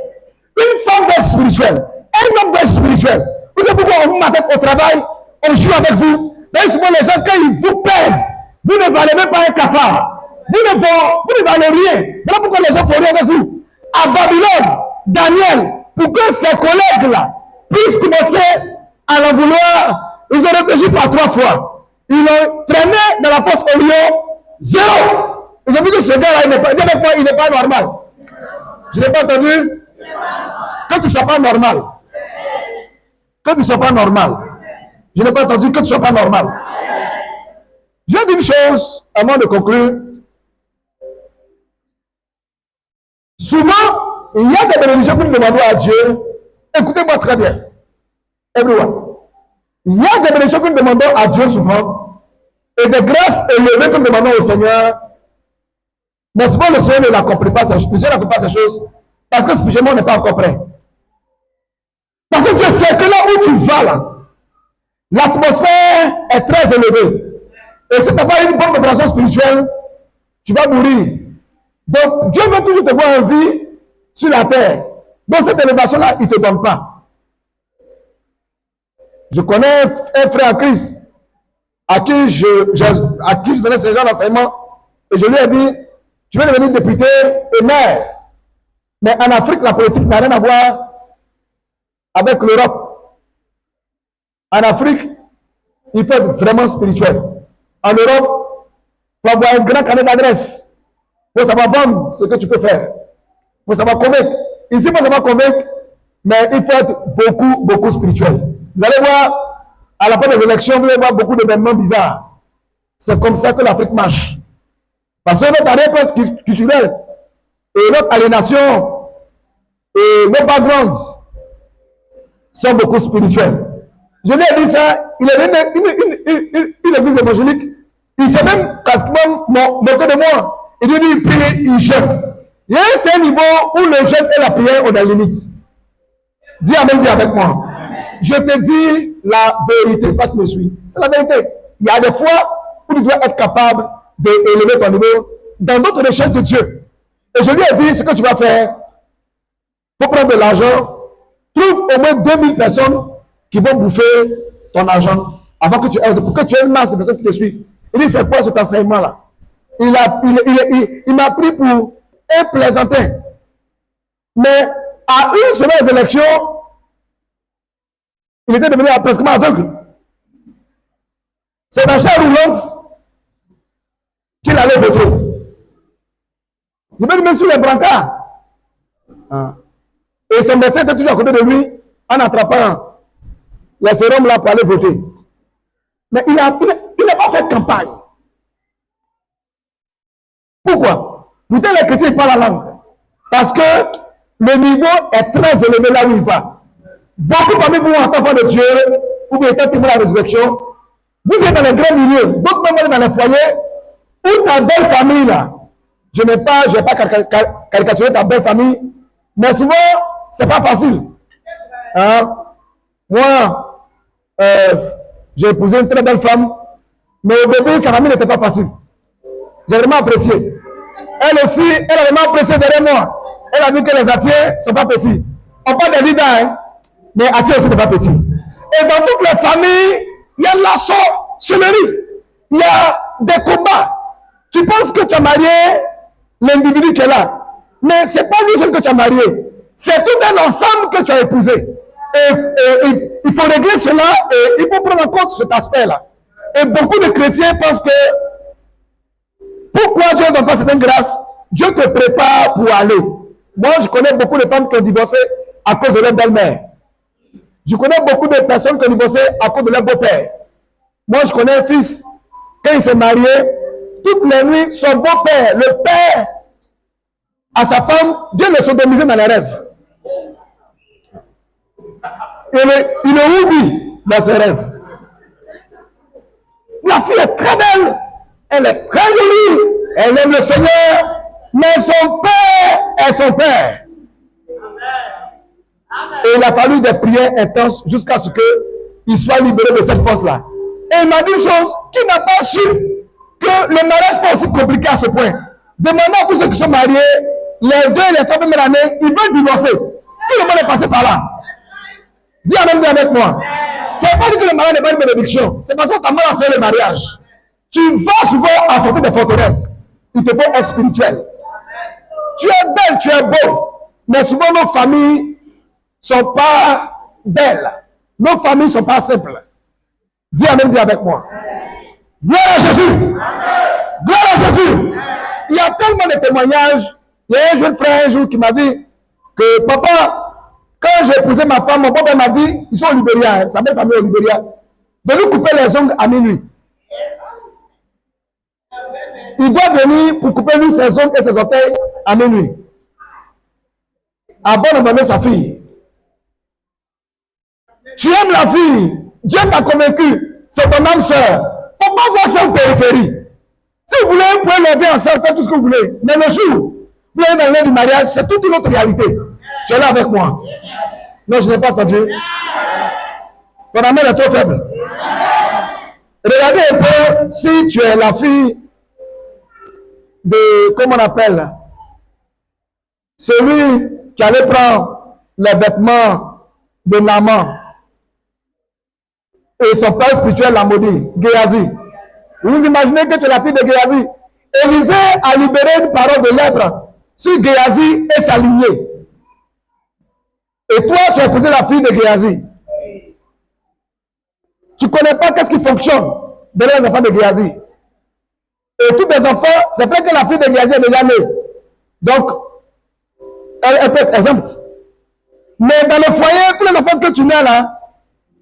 S2: Une femme doit être spirituelle. Un homme doit être spirituel. Vous savez pourquoi on vous m'attend au travail, on joue avec vous. Mais souvent, les gens, quand ils vous pèsent, vous ne valez même pas un cafard. Vous ne valez rien. Voilà pourquoi les gens font rien avec vous. À Babylone, Daniel, pour que ses collègues-là puissent commencer à l'en vouloir, ils ont réfléchi par 3 fois. Ils l'ont traîné dans la fosse au lion, 0. Ils ont vu que ce gars-là, il n'est pas normal. Je n'ai pas entendu. Que tu ne sois pas normal. Que tu ne sois pas normal. Je n'ai pas entendu que tu ne sois pas normal. Je vais dire une chose avant de conclure. Souvent, il y a des bénédictions que nous demandons à Dieu. Écoutez-moi très bien. Everyone. Il y a des bénédictions que nous demandons à Dieu souvent. Et des grâces élevées que nous demandons au Seigneur. Mais souvent, le Seigneur n'accomplit pas ces choses. Parce que spirituellement, on n'est pas encore prêt. Parce que Dieu sait que là où tu vas, là, l'atmosphère est très élevée. Et si tu n'as pas une bonne préparation spirituelle, tu vas mourir. Donc, Dieu veut toujours te voir en vie sur la terre. Donc, cette élévation-là, il ne te donne pas. Je connais un frère en Christ à qui je donnais ce genre d'enseignement. Et je lui ai dit, tu veux devenir député et maire. Mais en Afrique, la politique n'a rien à voir avec l'Europe. En Afrique, il faut être vraiment spirituel. En Europe, il faut avoir un grand carnet d'adresse. Il faut savoir vendre ce que tu peux faire. Il faut savoir convaincre. Ici, il faut savoir convaincre, mais il faut être beaucoup spirituel. Vous allez voir, à la fin des élections, vous allez voir beaucoup d'événements bizarres. C'est comme ça que l'Afrique marche. Parce que notre arrière-plan culturel et notre aliénation et nos backgrounds sont beaucoup spirituels. Je lui ai dit ça, il est venu une église évangélique, il s'est même pratiquement moqué de moi. Il dit, il prie, il jeûne. Il y a un niveau où le jeûne et la prière ont des limites. Dis amen bien avec moi. Je te dis la vérité, pas que tu me suis. C'est la vérité. Il y a des fois où tu dois être capable d'élever ton niveau dans d'autres recherches de Dieu. Et je lui ai dit, ce que tu vas faire, il faut prendre de l'argent, trouve au moins 2000 personnes qui vont bouffer ton argent avant que pour que tu aies une masse de personnes qui te suivent. Il dit, c'est quoi cet enseignement-là? Il m'a pris pour un plaisantin. Mais à une semaine des élections, il était devenu pratiquement aveugle. C'est dans chair roulante qu'il allait voter. Il m'a mis sur les brancards. Et son médecin était toujours à côté de lui en attrapant les sérums là pour aller voter. Mais il n'a pas fait campagne. Pourquoi? Pourtant, les chrétiens parlent la langue. Parce que le niveau est très élevé là où il va. Beaucoup parmi vous, en tant qu'enfants de Dieu, ou bien étant témoin de la résurrection, vous êtes dans les grands milieux, d'autres même dans les foyers, où ta belle famille là, je vais pas caricaturer ta belle famille, mais souvent, c'est pas facile. Hein? Moi, j'ai épousé une très belle femme, mais au début, sa famille n'était pas facile. J'ai vraiment apprécié. Elle aussi, elle a vraiment apprécié derrière moi. Elle a vu que les attiers ne sont pas petits. On parle des leaders, hein? Mais attiers aussi n'est pas petit. Et dans toutes les familles, il y a la sorcellerie. Il y a des combats. Tu penses que tu as marié l'individu qui est là. Mais ce n'est pas lui seul que tu as marié. C'est tout un ensemble que tu as épousé. Et il faut régler cela et il faut prendre en compte cet aspect-là. Et beaucoup de chrétiens pensent que pourquoi Dieu ne donne pas certaines grâces? Dieu te prépare pour aller. Moi, je connais beaucoup de femmes qui ont divorcé à cause de leur belle-mère. Je connais beaucoup de personnes qui ont divorcé à cause de leur beau-père. Moi, je connais un fils, quand il s'est marié, toutes les nuits, son beau-père, le père, à sa femme, vient le sodomiser dans les rêves. Il le oublie dans ses rêves. La fille est très belle, elle est très jolie, elle aime le Seigneur, mais son père est son père. Et il a fallu des prières intenses jusqu'à ce qu'il soit libéré de cette force-là. Et il m'a dit une chose qu'il n'a pas su. que le mariage peut aussi compliquer à ce point. Demandez à tous ceux qui sont mariés, les 2 et les 3 premières années, ils veulent divorcer. Tout le monde est passé par là. Dis Amen avec moi. Ça ne veut pas dire que le mariage n'est pas une bénédiction. C'est parce que tu as mal enseigné le mariage. Tu vas souvent affronter des forteresses. Il te faut être spirituel. Tu es belle, tu es beau. Mais souvent nos familles ne sont pas belles. Nos familles ne sont pas simples. Dis Amen, dis avec moi. Gloire à Jésus. Gloire à Jésus. Il y a tellement de témoignages. Il y a un jeune frère un jour qui m'a dit que papa, quand j'ai épousé ma femme, mon papa m'a dit, ils sont au Libéria, hein, sa belle famille au Libéria, de nous couper les ongles à minuit. Il doit venir pour couper lui ses ongles et ses orteils à minuit. Avant de donner sa fille. Tu aimes la fille, Dieu t'a convaincu, c'est ton âme sœur. Il ne faut pas voir ça en périphérie. Si vous voulez, vous pouvez lever ensemble, faire tout ce que vous voulez. Mais le jour où vous êtes dans l'air du mariage, c'est toute une autre réalité. Tu es là avec moi. Non, je n'ai pas entendu. Ton amour est trop faible. Regardez un peu si tu es la fille de, comment on appelle, celui qui allait prendre les vêtements de Naaman et son père spirituel l'a maudit, Géasi. Vous imaginez que tu es la fille de Géasi. Élisée a libéré une parole de lèpre sur Géasi et sa lignée. Et toi, tu as épousé la fille de Géasi. Tu ne connais pas qu'est-ce qui fonctionne derrière les enfants de Géasi. Et tous les enfants, c'est vrai que la fille de Géasi est déjà née. Donc, elle peut être exempte. Mais dans le foyer, tous les enfants que tu mets là,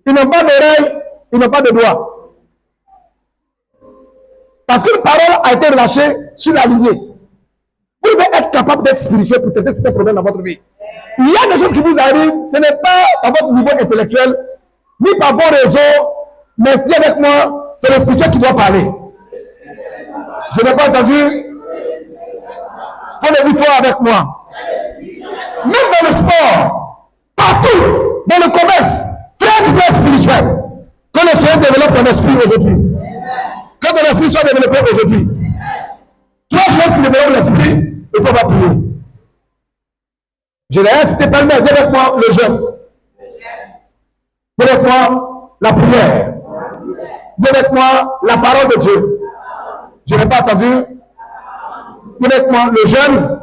S2: ils n'ont pas d'oreilles, ils n'ont pas de doigts. Parce qu'une parole a été relâchée sur la lignée. Vous devez être capable d'être spirituel pour traiter certains problèmes dans votre vie. Il y a des choses qui vous arrivent, ce n'est pas à votre niveau intellectuel, ni par vos réseaux, mais dis avec moi, c'est le spirituel qui doit parler. Je n'ai pas entendu. Il faut le dire fort avec moi. Même dans le sport, partout, dans le commerce, frère, tu dois être spirituel. Que le Seigneur développe ton esprit aujourd'hui. Que ton esprit soit développé aujourd'hui. 3 choses qui développent l'esprit, et qu'on va prier. Je l'ai incité par le dis avec moi le jeûne. Dis avec moi la prière. Dis avec moi la parole de Dieu. Je n'ai pas entendu. Dis avec moi le jeûne.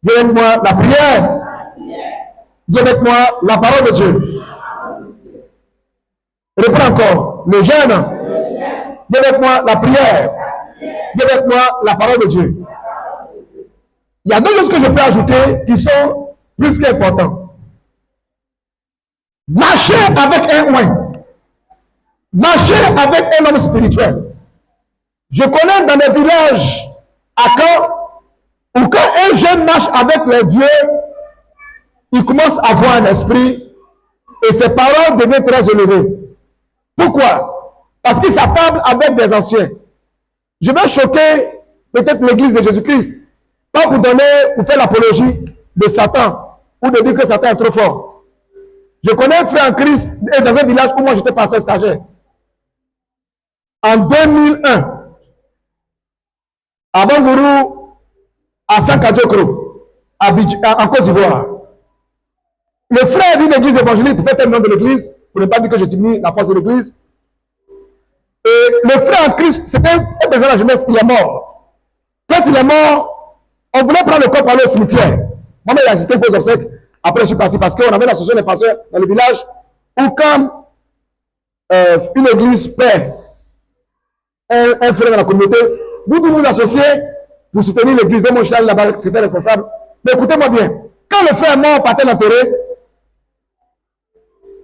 S2: Dis avec moi la prière. Dis avec moi la parole de Dieu. Reprends encore. Le jeûne. Dis avec moi la prière. Dis avec moi la parole de Dieu. Il y a 2 choses que je peux ajouter qui sont plus qu'importantes. Marcher avec un oint. Marcher avec un homme spirituel. Je connais dans des villages à Caen où quand un jeune marche avec les vieux, il commence à avoir un esprit et ses paroles deviennent très élevées. Pourquoi? Parce qu'il s'attable avec des anciens. Je vais choquer peut-être l'église de Jésus-Christ. Pas pour faire l'apologie de Satan ou de dire que Satan est trop fort. Je connais un frère en Christ dans un village où moi j'étais pasteur stagiaire. En 2001, à Bangourou, à Sankadjokro, en Côte d'Ivoire. Le frère d'une église évangélique, pour faire le nom de l'église, pour ne pas dire que je diminue la force de l'église. Et le frère en Christ, c'était un président de la jeunesse, il est mort. Quand il est mort, on voulait prendre le corps pour aller au cimetière. Moi-même, j'ai assisté aux obsèques. Après, je suis parti parce qu'on avait l'association des pasteurs dans le village où quand une église perd un frère dans la communauté, vous devez vous associer pour soutenir l'église. Donc, moi, je suis allé là-bas, secrétaire responsable. Mais écoutez-moi bien. Quand le frère mort partait l'enterrer,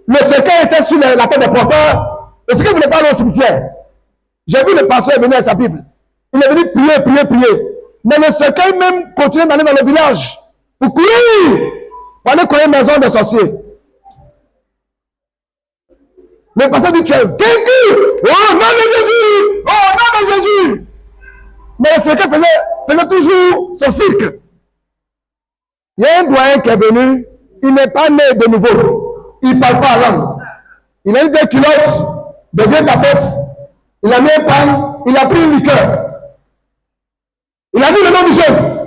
S2: le cercueil était sur la tête des porteurs. Le cercueil ne voulait pas aller au cimetière. J'ai vu le pasteur venir avec sa Bible. Il est venu prier. Mais le cercueil même continuait d'aller dans le village pour courir, pour aller courir une maison de sorciers. Le pasteur dit, tu es vaincu! Oh, nom de Jésus! Oh, nom de Jésus! Mais le cercueil faisait toujours son cirque. Il y a un doyen qui est venu, il n'est pas né de nouveau. Il ne parle pas la langue. Il a mis des culottes, des vieux tapettes, il a mis un pain, il a pris une liqueur. Il a dit le nom du jeune.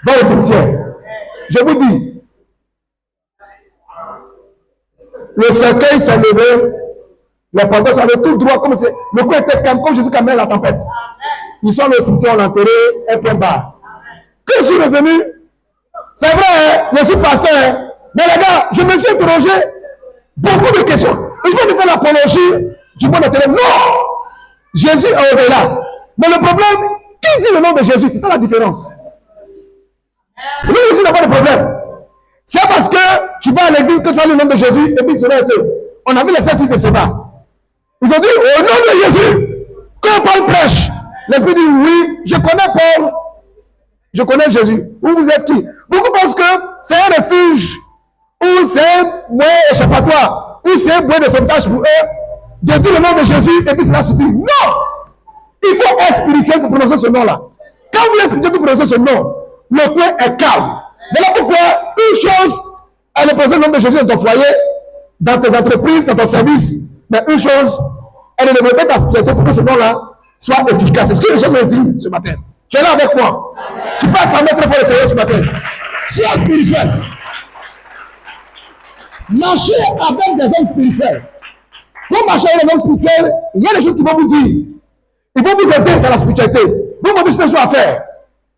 S2: Va au cimetière. Je vous dis, le cercueil s'est levé, les panthères sont allés tout droit, comme c'est. Le coup était calme, comme Jésus calmait la tempête. Ils sont allés au cimetière, on l'a enterré, un point barre. Quand je suis revenu, c'est vrai, hein, je suis pasteur, hein, mais les gars, je me suis interrogé beaucoup de questions. Je vais me faire l'apologie du monde intérieur. Non! Jésus est au-delà. Mais le problème, qui dit le nom de Jésus? C'est ça la différence. Le nom de Jésus n'a pas de problème. C'est parce que tu vas à l'église que tu as le nom de Jésus et puis cela est fait. On a vu les 7 fils de Séba. Ils ont dit au nom de Jésus. Quand Paul prêche, l'Esprit dit oui, je connais Paul. Je connais Jésus. Vous êtes qui? Beaucoup pensent que c'est un refuge ou c'est un moyen échappatoire ou c'est un moyen de sauvetage pour eux de dire le nom de Jésus et puis cela suffit. Non! Il faut être spirituel pour prononcer ce nom-là. Quand vous êtes spirituel pour prononcer ce nom, le coin est calme. Voilà pourquoi une chose, elle est prononcer le nom de Jésus dans ton foyer, dans tes entreprises, dans ton service. Mais une chose, elle est de développer ta spiritualité pour que ce nom-là soit efficace. C'est ce que les gens me disent ce matin. Tu es là avec moi. Tu peux acclamer très fort le Seigneur ce matin. Sois spirituel. Marchez avec des hommes spirituels. Pour marcher avec des hommes spirituels, il y a des choses qu'ils vont vous dire. Ils vont vous aider dans la spiritualité. Vous me dites des choses à faire.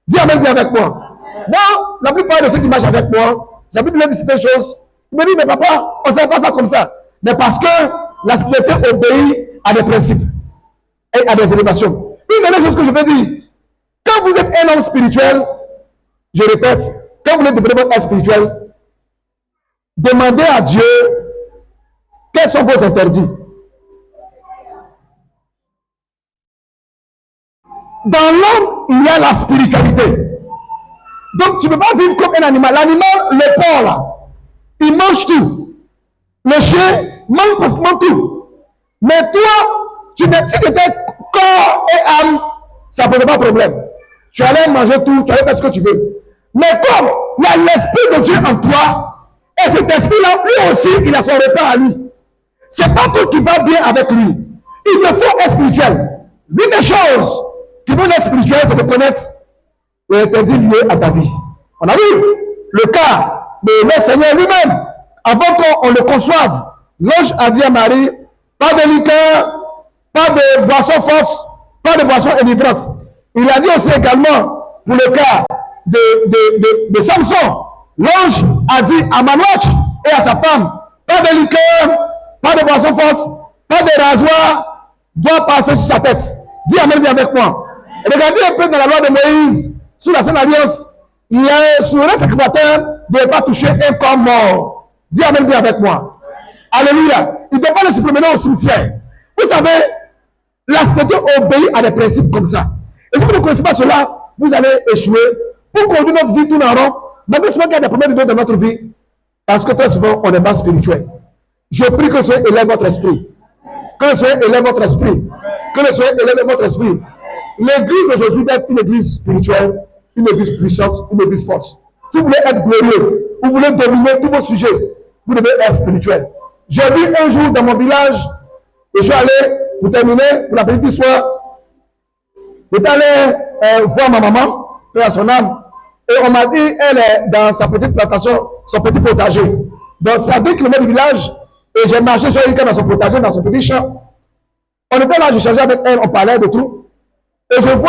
S2: Dis Amen bien avec moi. Moi, la plupart de ceux qui marchent avec moi, j'habite de leur dire certaines choses. Ils me disent, mais papa, on ne sait pas ça comme ça. Mais parce que la spiritualité obéit à des principes et à des élévations. Une dernière chose que je veux dire. Quand vous êtes un homme spirituel, je répète, quand vous voulez développer votre être spirituel, demandez à Dieu quels sont vos interdits. Dans l'homme, il y a la spiritualité. Donc, tu ne peux pas vivre comme un animal. L'animal, le porc, là, il mange tout. Le chien mange pratiquement tout. Mais toi, si tu étais corps et âme, ça ne posait pas de problème. Tu allais manger tout, tu allais faire ce que tu veux. Mais comme il y a l'esprit de Dieu en toi, et cet esprit-là, lui aussi, il a son repas à lui. C'est pas tout qui va bien avec lui. Il te faut être spirituel. L'une des choses qui vont être spirituel, c'est de connaître l'interdit lié à ta vie. On a vu le cas de le Seigneur lui-même. Avant qu'on le conçoive, l'ange a dit à Marie, pas de liqueur, pas de boisson forte, pas de boisson énivrantes. Il a dit aussi également, pour le cas de Samson, l'ange a dit à Manoach et à sa femme, pas de liqueur, pas de boisson forte, pas de rasoir, doit passer sur sa tête. Dis Amen bien avec moi. Regardez un peu dans la loi de Moïse, sous la Sainte Alliance, sur le sacrificateur ne devait pas toucher un corps mort. Dis Amen bien avec moi. Alléluia. Il ne doit pas le supprimer au cimetière. Vous savez, la spiritualité obéit à des principes comme ça. Et si vous ne connaissez pas cela, vous allez échouer. Pour conduire notre vie tout en rond, malgré souvent qu'il y a des problèmes de Dieu dans notre vie, parce que très souvent, on n'est pas spirituel. Je prie que le Seigneur élève votre esprit. Que le Seigneur élève votre esprit. Que le Seigneur élève votre esprit. L'église d'aujourd'hui doit être une église spirituelle, une église puissante, une église forte. Si vous voulez être glorieux, vous voulez dominer tous vos sujets, vous devez être spirituel. J'ai vu un jour dans mon village, et je suis allé, pour terminer, pour la petite histoire, j'étais allé voir ma maman, paix à son âme, et on m'a dit, elle est dans sa petite plantation, son petit potager. Donc c'est à 2 km du village, et j'ai marché sur une dans son potager, dans son petit champ. On était là, j'échangeais avec elle, on parlait de tout. Et je vois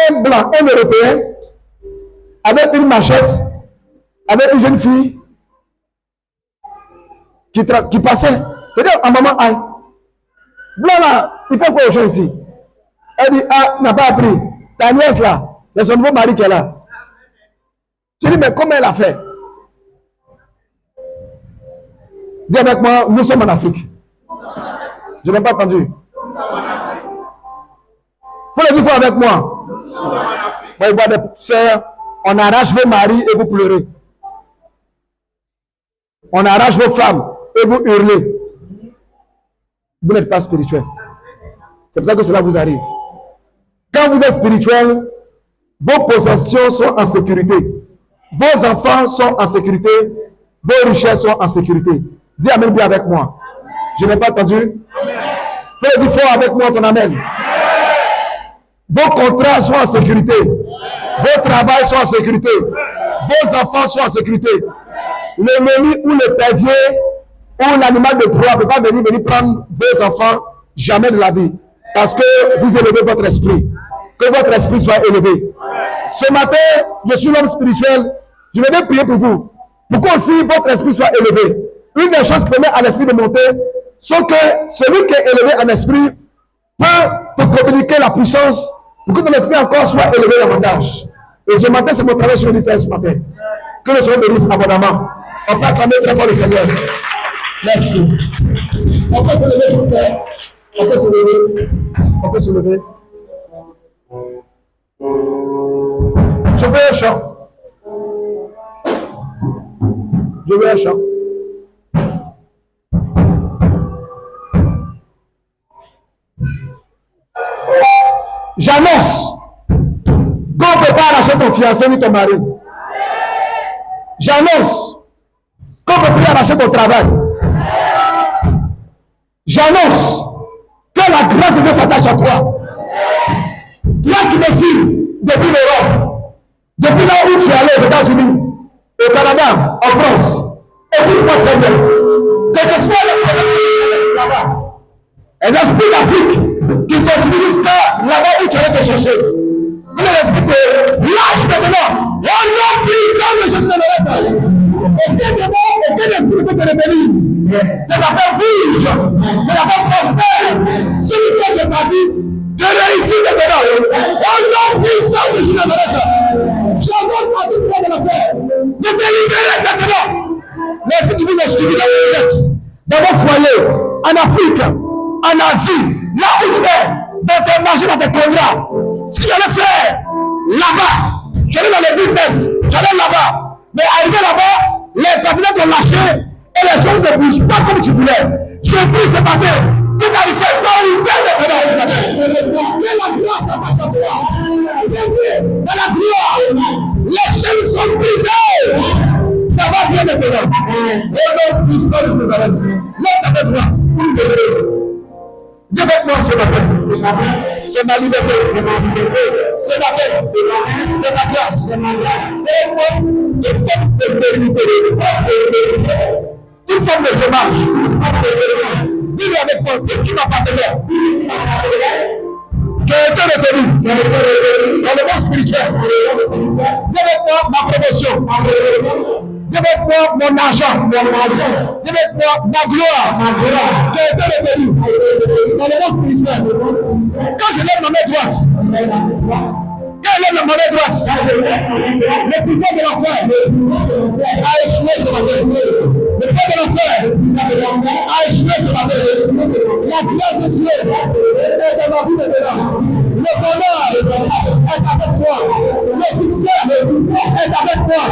S2: un blanc, un Européen, avec une machette, avec une jeune fille, qui passait. Je dis à maman, aïe, blanc là, il fait quoi aux gens ici? Elle dit, ah, tu n'as pas appris. Ta nièce là, c'est son nouveau mari qui est là. Je dis, mais comment elle a fait? Dis avec moi, nous sommes en Afrique. Je n'ai pas entendu. Faut le dire fort avec moi. Moi, je vois des sœurs, on arrache vos maris et vous pleurez. On arrache vos femmes et vous hurlez. Vous n'êtes pas spirituel. C'est pour ça que cela vous arrive. Quand vous êtes spirituel, vos possessions sont en sécurité. Vos enfants sont en sécurité. Vos richesses sont en sécurité. Dis Amen bien avec moi. Je n'ai pas entendu. Fais du fort avec moi ton amen. Vos contrats sont en sécurité. Vos travails sont en sécurité. Vos enfants sont en sécurité. L'ennemi ou le perdier ou l'animal de proie ne peut pas venir prendre vos enfants jamais de la vie. Parce que vous élevez votre esprit. Que votre esprit soit élevé. Ce matin, je suis l'homme spirituel. Je vais prier pour vous. Pour que aussi votre esprit soit élevé. Une des choses qui permet à l'esprit de monter, c'est que celui qui est élevé en esprit peut te communiquer la puissance pour que ton esprit encore soit élevé davantage. Et ce matin, c'est mon travail que je vais faire ce matin. Que le Seigneur bénisse abondamment. On peut acclamer très fort le Seigneur. Merci. On peut se lever, s'il vous plaît. On peut se lever. On peut se lever. Je veux un chant. Je veux un chant. J'annonce qu'on ne peut pas arracher ton fiancé ni ton mari. J'annonce qu'on ne peut plus arracher ton travail. J'annonce que la grâce de Dieu s'attache à toi. Toi qui me suis depuis l'Europe, depuis là où tu es allé aux États-Unis, au Canada, en France, écoute-moi très bien. Quel que soit le problème là-bas, un esprit d'Afrique qui continue jusqu'à là-bas où tu allais te chercher. Que l'esprit te lâche maintenant. Au nom puissant de Jésus de Nazareth. Aucun démon, aucun esprit ne peut te révéler. Tes affaires bougent, tes affaires prospèrent. Ce qui peut te partir, de réussir maintenant. Au nom puissant de Jésus de Nazareth. J'ordonne à tout le monde de la paix de te libérer maintenant. L'esprit qui vous a suivi dans vos têtes, dans vos foyers, en Afrique, en Asie, là où tu es, dans tes marchés, dans tes contrats, ce que tu allais faire là-bas, tu allais dans le business, tu allais là-bas, mais arrivé là-bas, les partenaires t'ont lâché et les choses ne bougent pas comme tu voulais. Je prie ce matin que ta richesse soit ouverte maintenant ce matin. Que la gloire s'attache à toi. Bienvenue dans la gloire. Les chaînes sont brisées. Ça va bien maintenant. Au nom puissant de Nazareth. Lève ta main droite. Dis avec moi ce matin. C'est ma liberté. C'est ma paix. C'est ma grâce. Fais-moi une forme de stérilité. Une forme de chômage. Dis-le avec moi. Qu'est-ce qui m'appartenait? Qui a été retenu dans le monde spirituel. Dis avec moi ma promotion. Dis avec moi mon argent. Dis avec moi ma gloire. Qui a été retenu dans le monde spirituel. Quand je lève ma main droite, quand je lève ma main droite, le pouvoir de l'enfer a échoué sur ma tête. Le pouvoir de l'enfer a échoué sur ma tête. La grâce de Dieu est dans ma vie maintenant. Le bonheur est avec moi. Le succès est avec moi.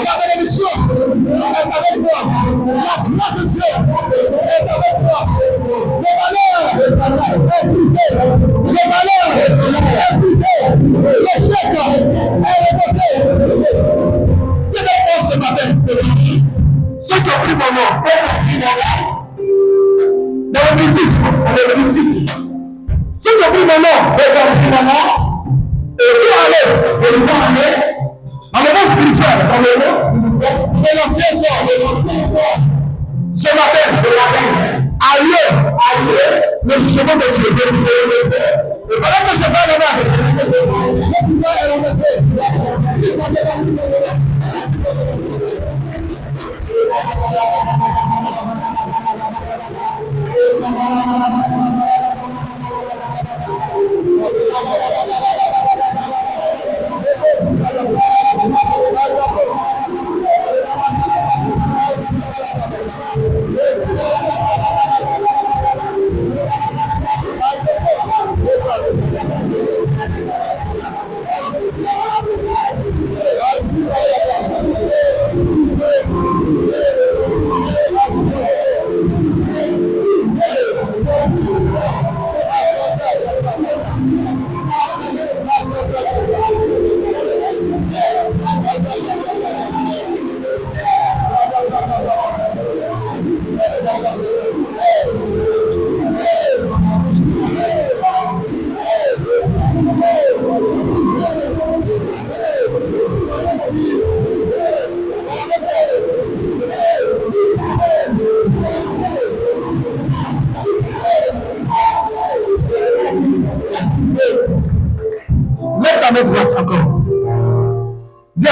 S2: La bénédiction est avec moi. La grâce de Dieu est avec moi. Le malheur est brisé. Le malheur est brisé. L'échec est remonté. Je vais prendre ce matin. Ceux qui ont pris mon nom, dans le bouddhisme, ceux qui ont pris mon nom, et sont allés dans le monde spirituel, de l'ancien sort, ce matin, ailleurs, le jugement de Dieu. Et pendant que je parle là-bas, le pouvoir est renversé.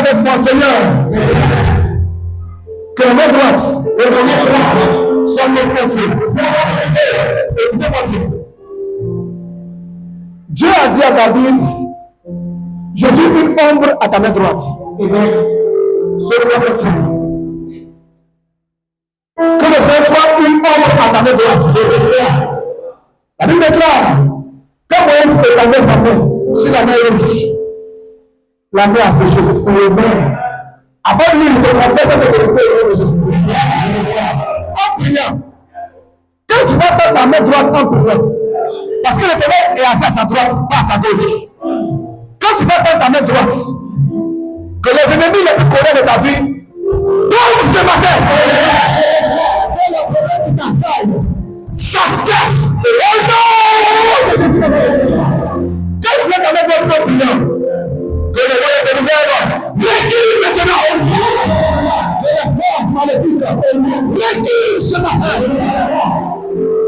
S2: avec moi, Seigneur. Que la main droite soit mon conflit. Écoutez-moi bien. Dieu a dit à David, je suis une ombre à ta main droite. Sauf sa petite. Que le Seigneur soit une ombre à ta main droite. La Bible déclare, quand Moïse étendait sa main sur la mer rouge, la mer a séché. Après lui, il te confesse cette vérité au nom de Jésus. En priant, quand tu vas faire ta main droite en priant, parce que l'Éternel est assis à sa droite, pas à sa gauche. Quand tu vas faire ta main droite, que les ennemis les plus connus de ta vie tombent ce matin. Et le problème qui t'assaille, ça cesse. Oh non! Quand tu vas ta main droite en priant, que le royaume de l'univers recule maintenant. Que la force maléfique recule ce matin.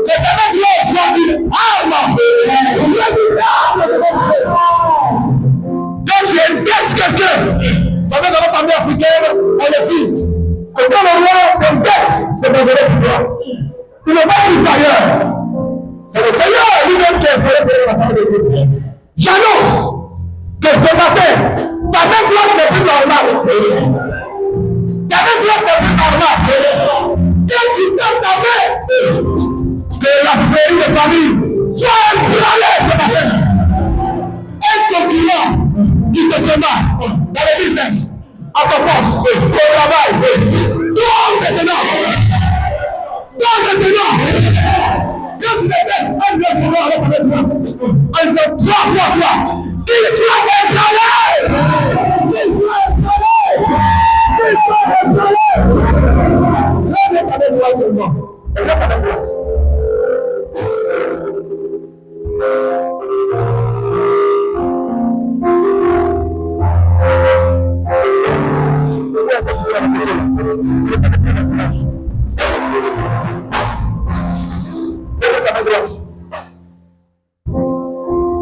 S2: Que ta main droite soit une arme redoutable de votre Dieu. Quand tu indexes quelqu'un, ça veut dans la famille africaine, on le dit, que quand le roi indexe, c'est dangereux pour toi. Il ne va plus ailleurs. C'est le Seigneur lui-même qui a instauré la parole de Dieu. J'annonce que ce matin, ta main droite n'est plus normale. Ta main droite n'est plus normale. Quand tu donnes ta main, que la série de famille soit ébranlée ce matin. Un concurrent qui te combat dans le business, à ton poste, au travail, tombe maintenant. Tombe maintenant. Quand tu te baisses, on dit Seigneur avec ta main droite. On dit toi. Il soit ébranlé. Il soit ébranlé. Il soit ébranlé. Lève ta main droite seulement. Lève ta main droite.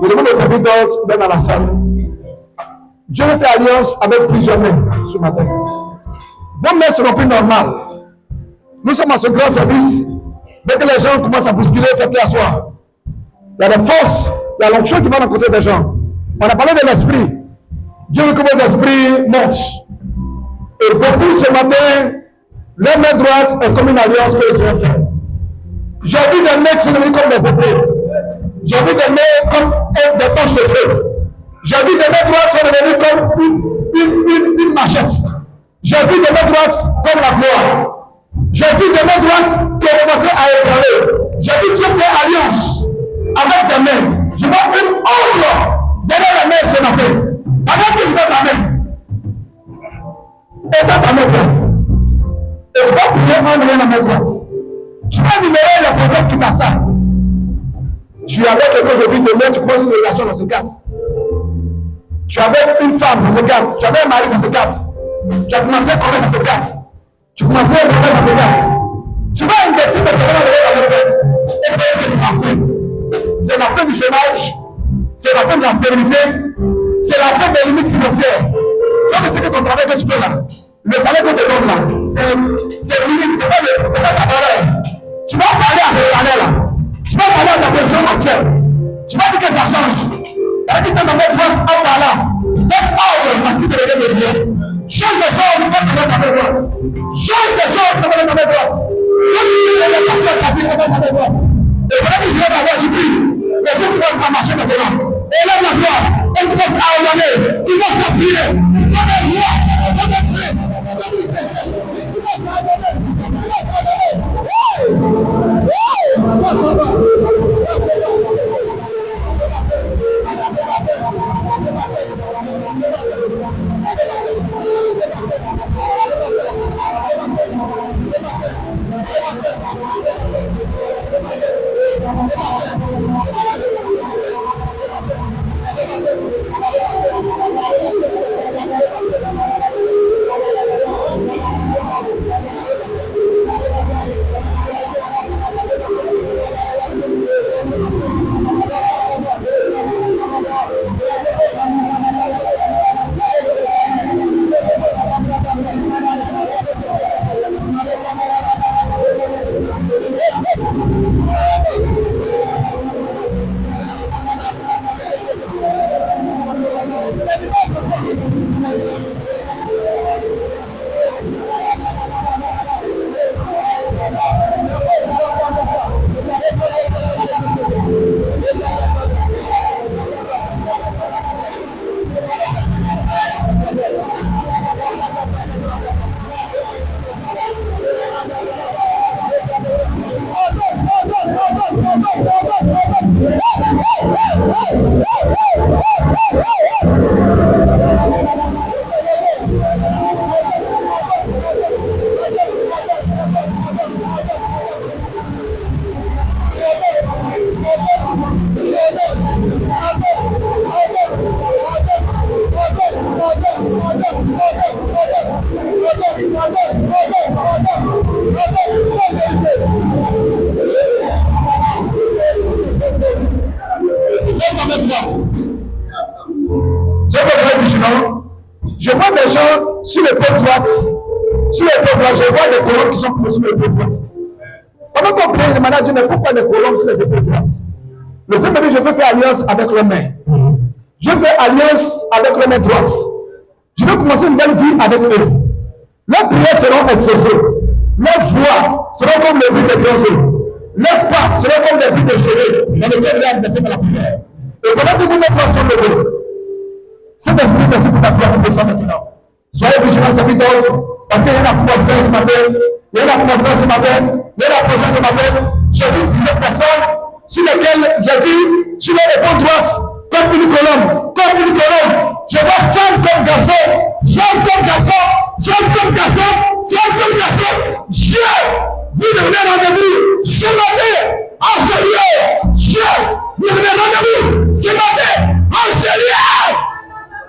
S2: Je demande aux serviteurs dans la salle. Dieu fait alliance avec plusieurs mains ce matin. Vos mains seront plus normales. Nous sommes à ce grand service. Dès que les gens commencent à bousculer, faites-les asseoir. Il y a des forces, il y a l'onction qui va rencontrer des gens. On a parlé de l'esprit. Dieu veut que vos esprits montent. Et beaucoup ce matin, leur main droite est comme une alliance que le Seigneur fait. J'ai vu des mains qui sont devenues comme des épées. J'ai vu des mains comme des torches de feu. J'ai vu des mains droites qui sont devenues comme une machette. J'ai vu des mains droites comme la gloire. J'ai vu des mains droites qui ont commencé à ébranler. J'ai vu Dieu faire alliance avec des mains. Je vois une ombre derrière la main ce matin. Pendant que vous êtes ta main, étends ta main droite. Et tu vas prier en ayant la main droite. Tu vas numérer le problème qui t'assaille. Tu es avec quelqu'un aujourd'hui, demain, tu commences une relation, ça se casse. Tu es avec une femme, ça se casse. Tu avais un mari, ça se casse. Tu as commencé à commerce, ça se casse. Tu commences à commerce, ça se casse. Tu vas indexer le problème avec la main droite. Et tu vas dire que c'est la fin. C'est la fin du chômage. C'est la fin de la stérilité. C'est la fin des limites financières. Ça, c'est ce que ton travail que tu fais là. Le salaire que tu donnes là, c'est limite, c'est pas ta valeur. Tu vas parler à ce salaire-là. Tu vas parler à ta position actuelle. Tu vas dire que ça change. Elle dit que ta main droite en parlant. Donne ordre parce qu'il te regarde de bien. Change les choses quand tu donnes ta main droite. Change les choses quand tu donnes ta main droite. Quand tu donnes ta main droite. Et pendant que je vais t'avoir, tu pries. Les gens commencent à marcher maintenant. Et lève la voix. On commence à ordonner. Tu vas s'appuyer. Comme un roi. Comme un prince. Comme une princesse. Tu vas s'ordonner. Tu vas s'ordonner. Je vois des gens sur l'épaule droite. Sur l'épaule droite, je vois des colonnes qui sont posées sur l'épaule droite. Pendant qu'on prie, le manager, mais pourquoi des colonnes sur les épaules droites? Le Seigneur me dit, je veux faire alliance avec les mains. Je fais alliance avec les mains droites. Je veux commencer une belle vie avec eux. Leurs prières seront exaucées. Leurs voix seront comme les bruits des grands. Leurs pas seront comme des bruits de cheveux dans lesquels il est adressé dans la prière. Et pendant que vous mettez ensemble, cet esprit, merci pour ta prière qui descend maintenant. Soyez vigilants, serviteurs, parce qu'il y a une atmosphère ce matin. Il y a une atmosphère ce matin. Il y a une atmosphère ce matin. J'ai vu 17 personnes sur lesquelles j'ai vu sur les épaules droites comme une colonne. Comme une colonne. Je vois femme comme garçon. Femme comme garçon. Femme comme garçon. Femme comme garçon. Dieu, vous devenez rendez-vous ce matin en sérieux. Dieu, vous devenez rendez-vous ce matin en sérieux.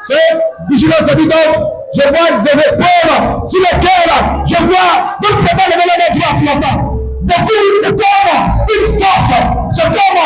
S2: C'est vigilance évidente. Je vois des épaules sur lesquelles je vois donc le mal lever la main droite. Beaucoup, c'est comme une force, c'est comme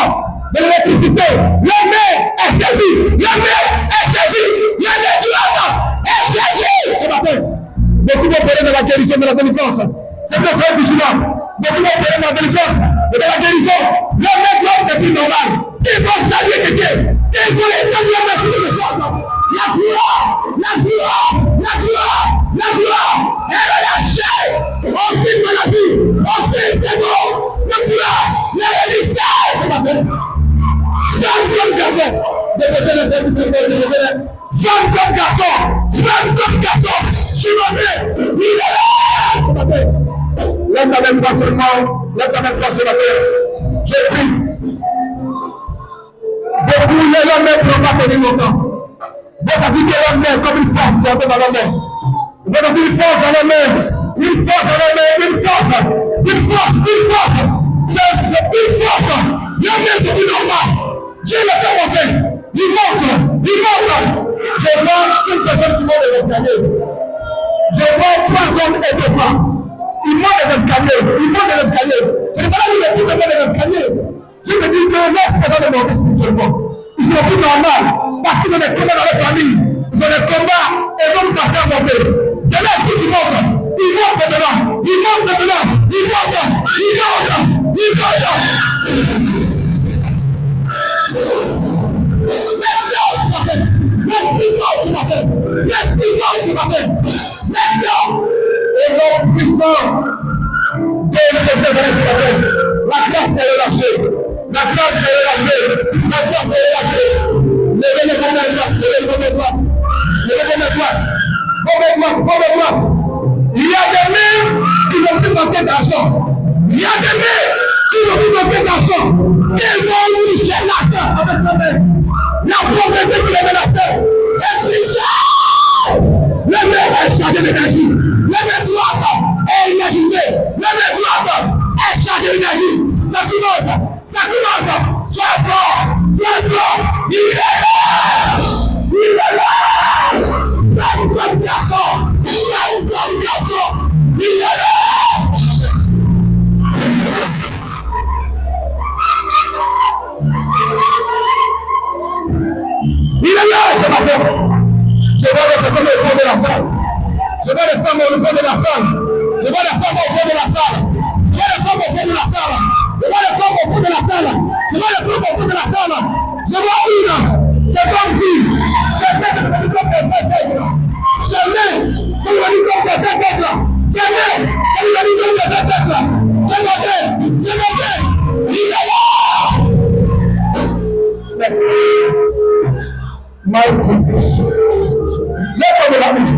S2: de l'électricité. La main est saisie, la main est saisie, la main droite est saisie ce matin. Beaucoup vont parler de la guérison, de la délivrance. C'est bien, soyez vigilants. Beaucoup vont parler de la délivrance et de la guérison. La main droite n'est plus normale. Ils vont saluer quelqu'un. Ils vont établir la suite des choses. La gloire, la gloire, la gloire, la gloire est relâchée. Aucune maladie, aucun démon, la gloire, la résistance. C'est passé. Femme comme garçon. Déposez le service de Dieu. Femme comme garçon. Femme comme garçon. Je m'appelle. Il est là. C'est passé. Lève ta main droite seulement. Lève ta main droite ce matin. Je prie. Beaucoup les hommes ne pourront pas tenir longtemps. Vous sentir que leur main comme une force qui entre dans leur main. Vous sentir une force dans leur main. Une force dans leur main. Une force. Une force. Une force. C'est une force. Leur main c'est plus normal. Dieu le fait monter. Il monte. Il monte. Je vois 5 personnes qui montent des escaliers. Je vois 3 hommes et 2 femmes. Ils montent des escaliers. Ils montent des escaliers. Je n'ai pas dit de tout monter des escaliers. Je me dis que là, c'est pas dans de monter spirituellement. Ils sont plus normaux. Parce qu'ils ont des combats dans leur famille. Ils ont des combats et vont nous passer à monter. C'est l'esprit qui monte. Il monte maintenant. Il monte maintenant. Il monte. Il monte. Il monte. L'esprit monte ce matin. L'esprit monte ce matin. Maintenant. Et l'homme puissant. La grâce est relâchée. La grâce est relâchée. La grâce est relâchée. Levez les bonnes droites. Levez les bonnes droites. Levez les bonnes droites. Bonne droite. Il y a des mains qui vont plus manquer d'argent. Il y a des mains qui vont plus manquer d'argent. Ils vont toucher l'argent avec la main. La pauvreté qui les menace est brisée. La main est chargée d'énergie. La main droite est énergisée. La main droite est chargée d'énergie. Ça commence. Ça commence. Sois fort. Sois fort. Il est là. Il est là. Sois comme garçon. Sois comme garçon. Il est là. Il est là ce matin. Je vois des personnes au fond de la salle. Je vois des femmes au fond de la salle. Je vois des femmes au fond de la salle. Je vois des femmes au fond de la salle. Je vois des femmes au fond de la salle. Je vois des femmes au fond de la salle. Je vois une. C'est comme si c'était comme des aigles. C'est comme des aigles. C'est comme des aigles. C'est modèle. C'est modèle. Il est là. Merci. My goodness. Let me have it.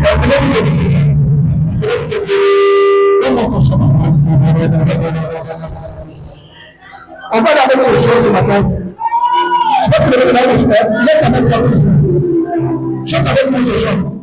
S2: On va avec ces choses ce matin. de la bouche, lève ta main pour la bouche. Chante avec moi ce chant.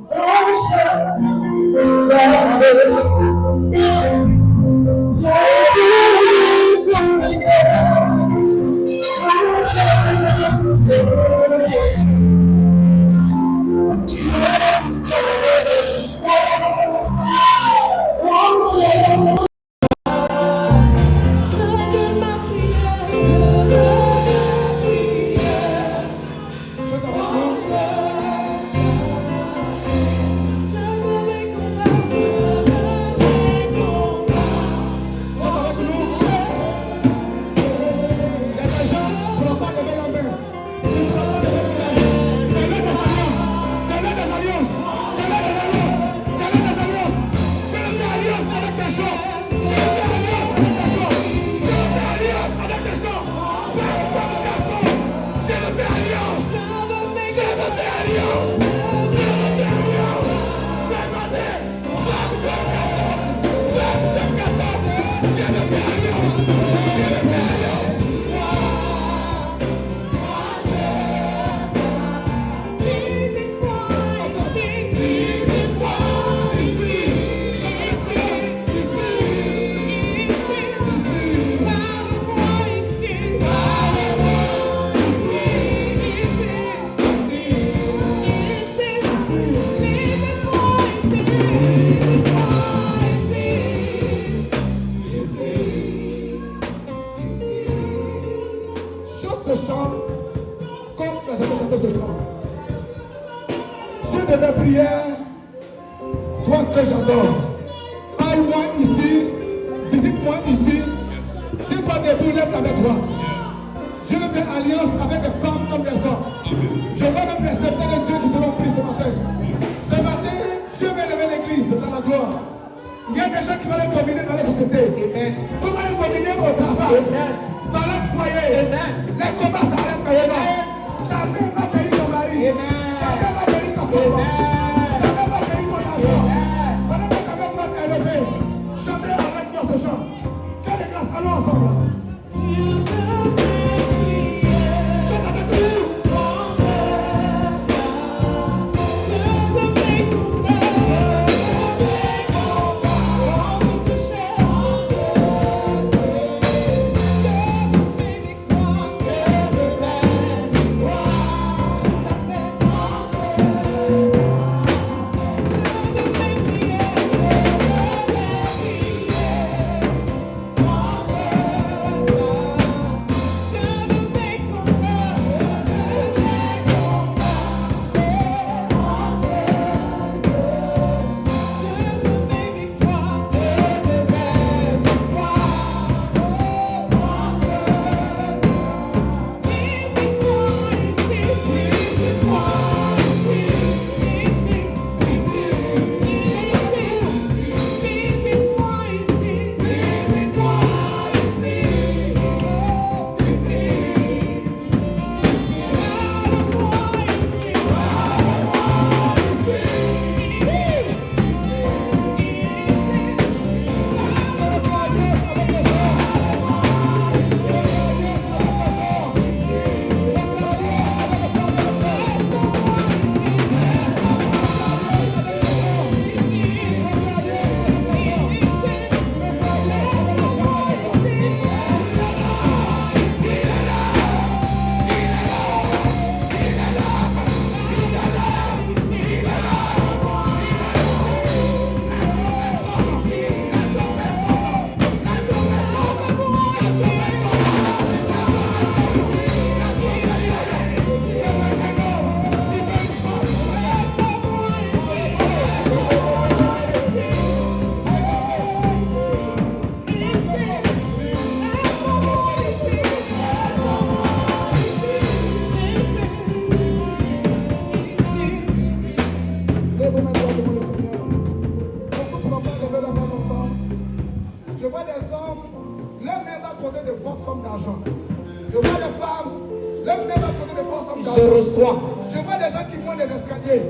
S1: Je vois des gens qui montent des escaliers.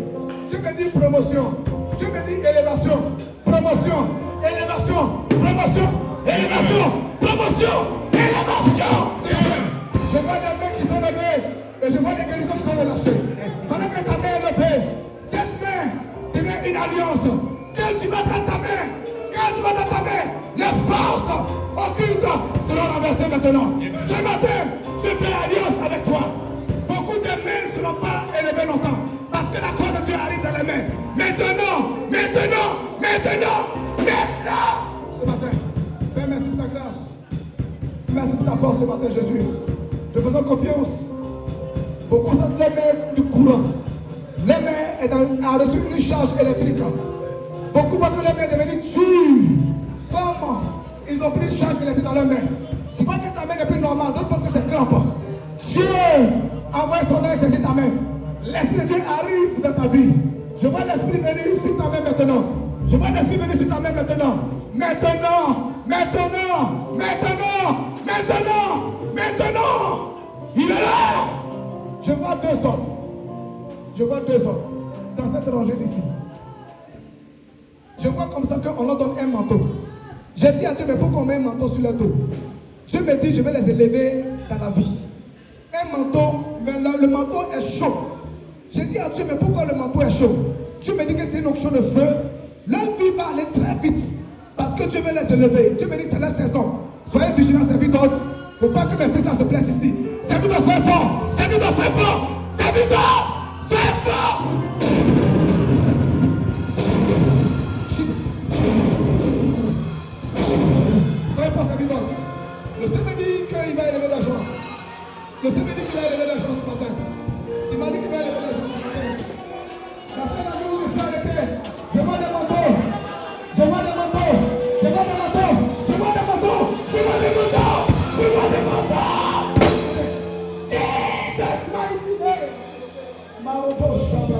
S1: Dieu me dit promotion. Dieu me dit élévation. Promotion. Élévation. Promotion. Élévation. Promotion. Élévation. Je vois des mains qui sont levées. Et je vois maintenant. Ce matin, je fais alliance avec toi. Beaucoup de mains ne seront pas élevées longtemps. Parce que la croix de Dieu arrive dans les mains. Maintenant. Ce matin, Père, merci pour ta grâce. Merci pour ta force ce matin, Jésus. Nous faisons confiance. Beaucoup sont les mains du courant. Les mains ont reçu une charge électrique. Beaucoup voient que les mains sont devenues dures. Comment ils ont pris une charge électrique dans leurs mains. Tu vois que ta main n'est plus normale. D'autres pensent que c'est crampe. Dieu envoie son œil saisir ta main. L'Esprit de Dieu arrive dans ta vie. Je vois l'Esprit venir sur ta main maintenant. Je vois l'Esprit venir sur ta main maintenant. Maintenant. Il est là. Je vois deux hommes dans cette rangée d'ici. Je vois comme ça qu'on leur donne un manteau. J'ai dit à Dieu, mais pourquoi on met un manteau sur leur dos? Je me dis, je vais les élever dans la vie. Un manteau, mais le manteau est chaud. J'ai dit à Dieu, mais pourquoi le manteau est chaud? Dieu me dit que c'est une onction de feu. Leur vie va aller très vite. Parce que Dieu veut les élever. Dieu me dit, c'est leur saison. Soyez vigilants, serviteurs. Il ne faut pas que mes fils là se blessent ici. Serviteurs, soyez forts. Serviteurs, soyez forts. Serviteurs, soyez forts. Soyez forts, serviteurs. Le Seigneur me dit qu'il va élever l'argent. Le Seigneur me dit qu'il va élever l'argent ce matin. Il m'a dit qu'il va élever l'argent ce matin. La seule jour où je suis arrêté, je vois des manteaux. Je vois des manteaux. Je vois des manteaux. Je vois des manteaux. Je vois des manteaux. Je vois des manteaux. Jesus mighty name. Marobo Shabba.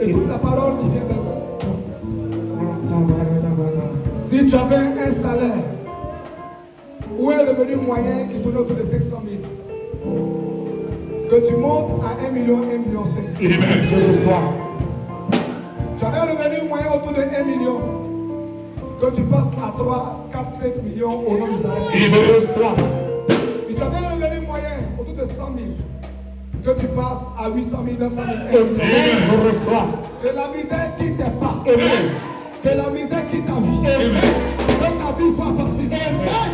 S1: Écoute la parole qui vient vers toi. Si tu avais un salaire ou un revenu moyen qui tournait autour de 500 000, que tu montes à 1 million, 1,5 million.
S2: Amen. Je reçois.
S1: Tu avais un revenu moyen autour de 1 million, que tu passes à 3, 4, 5 millions au nom du salaire.
S2: Je reçois.
S1: Et tu avais un revenu moyen autour de 100 000, que tu passes à 800 000, 900 000, 1 million.
S2: Je reçois.
S1: Que la misère quitte tes pas.
S2: Amen.
S1: Que la misère quitte ta vie.
S2: Amen.
S1: Que ta vie soit facile. Amen.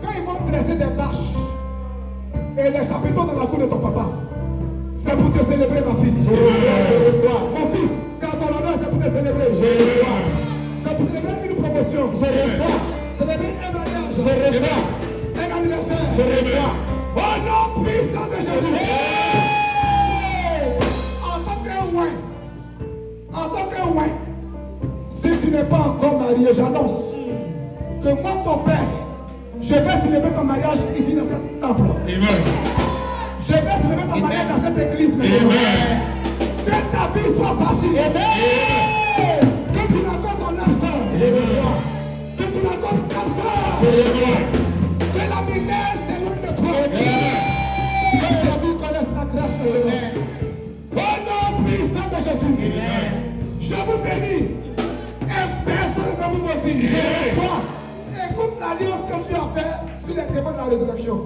S1: Quand ils vont dresser des marches et des chapiteaux dans la cour de ton papa, c'est pour te célébrer, ma fille.
S2: Je reçois.
S1: Mon fils, c'est à ton honneur, c'est pour te célébrer.
S2: Je reçois.
S1: C'est pour célébrer une promotion.
S2: Je reçois.
S1: Célébrer un mariage.
S2: Je reçois.
S1: Un anniversaire.
S2: Je reçois.
S1: Au nom puissant de Jésus. En tant qu'un ouin, si tu n'es pas encore marié, j'annonce que moi, ton père, je vais célébrer ton mariage ici dans cette temple.
S2: Amen.
S1: Je vais célébrer ton mariage dans cette église maintenant.
S2: Amen.
S1: Que ta vie soit facile.
S2: Amen.
S1: Que tu rencontres ton âme sœur.
S2: Je reçois.
S1: Que tu rencontres ta
S2: Je
S1: sœur.
S2: reçois.
S1: Que la misère s'éloigne de toi. Que ta vie connaisse la grâce de Dieu. Au nom puissant de Jésus. Je vous bénis. Et personne ne va vous mentir. Je reçois. Écoute l'alliance que tu as faite sur les témoins de la résurrection.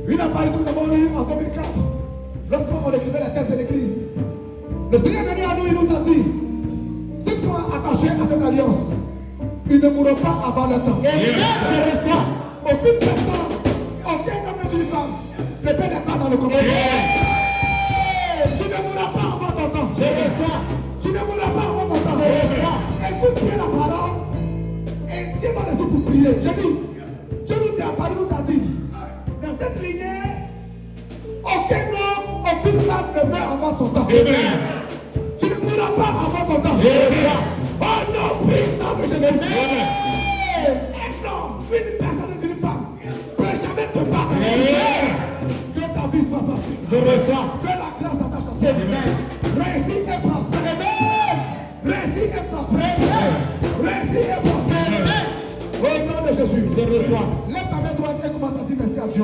S1: Une apparition que nous avons eue en 2004, lorsqu'on écrivait les textes de l'église. Le Seigneur est venu à nous, il nous a dit, ceux qui sont attachés à cette alliance, ils ne mourront pas avant le temps. Je reçois. Aucune personne, aucun homme ni une femme ne peut les battre dans le combat. Tu ne mourras pas avant ton temps.
S2: Je reçois.
S1: Tu ne mourras pas avant ton temps.
S2: Je reçois.
S1: Écoute bien la parole et tiens dans les yeux pour prier. J'ai dit, Dieu nous a parlé, nous a dit, dans cette lignée, aucun homme, aucune femme ne meurt avant son temps.
S2: Amen.
S1: Tu ne mourras pas avant ton temps.
S2: Je reçois.
S1: Au nom puissant de Jésus.
S2: Amen.
S1: Un homme, une personne et une femme ne peut jamais te battre.
S2: Amen.
S1: Que ta vie soit facile.
S2: Je reçois.
S1: Que la grâce attache à toi.
S2: Amen.
S1: Réussis et prospère. Réussis et prospère. Réussis et prospère. Au nom de Jésus.
S2: Je reçois.
S1: Lève ta main droite et commence à dire merci à Dieu.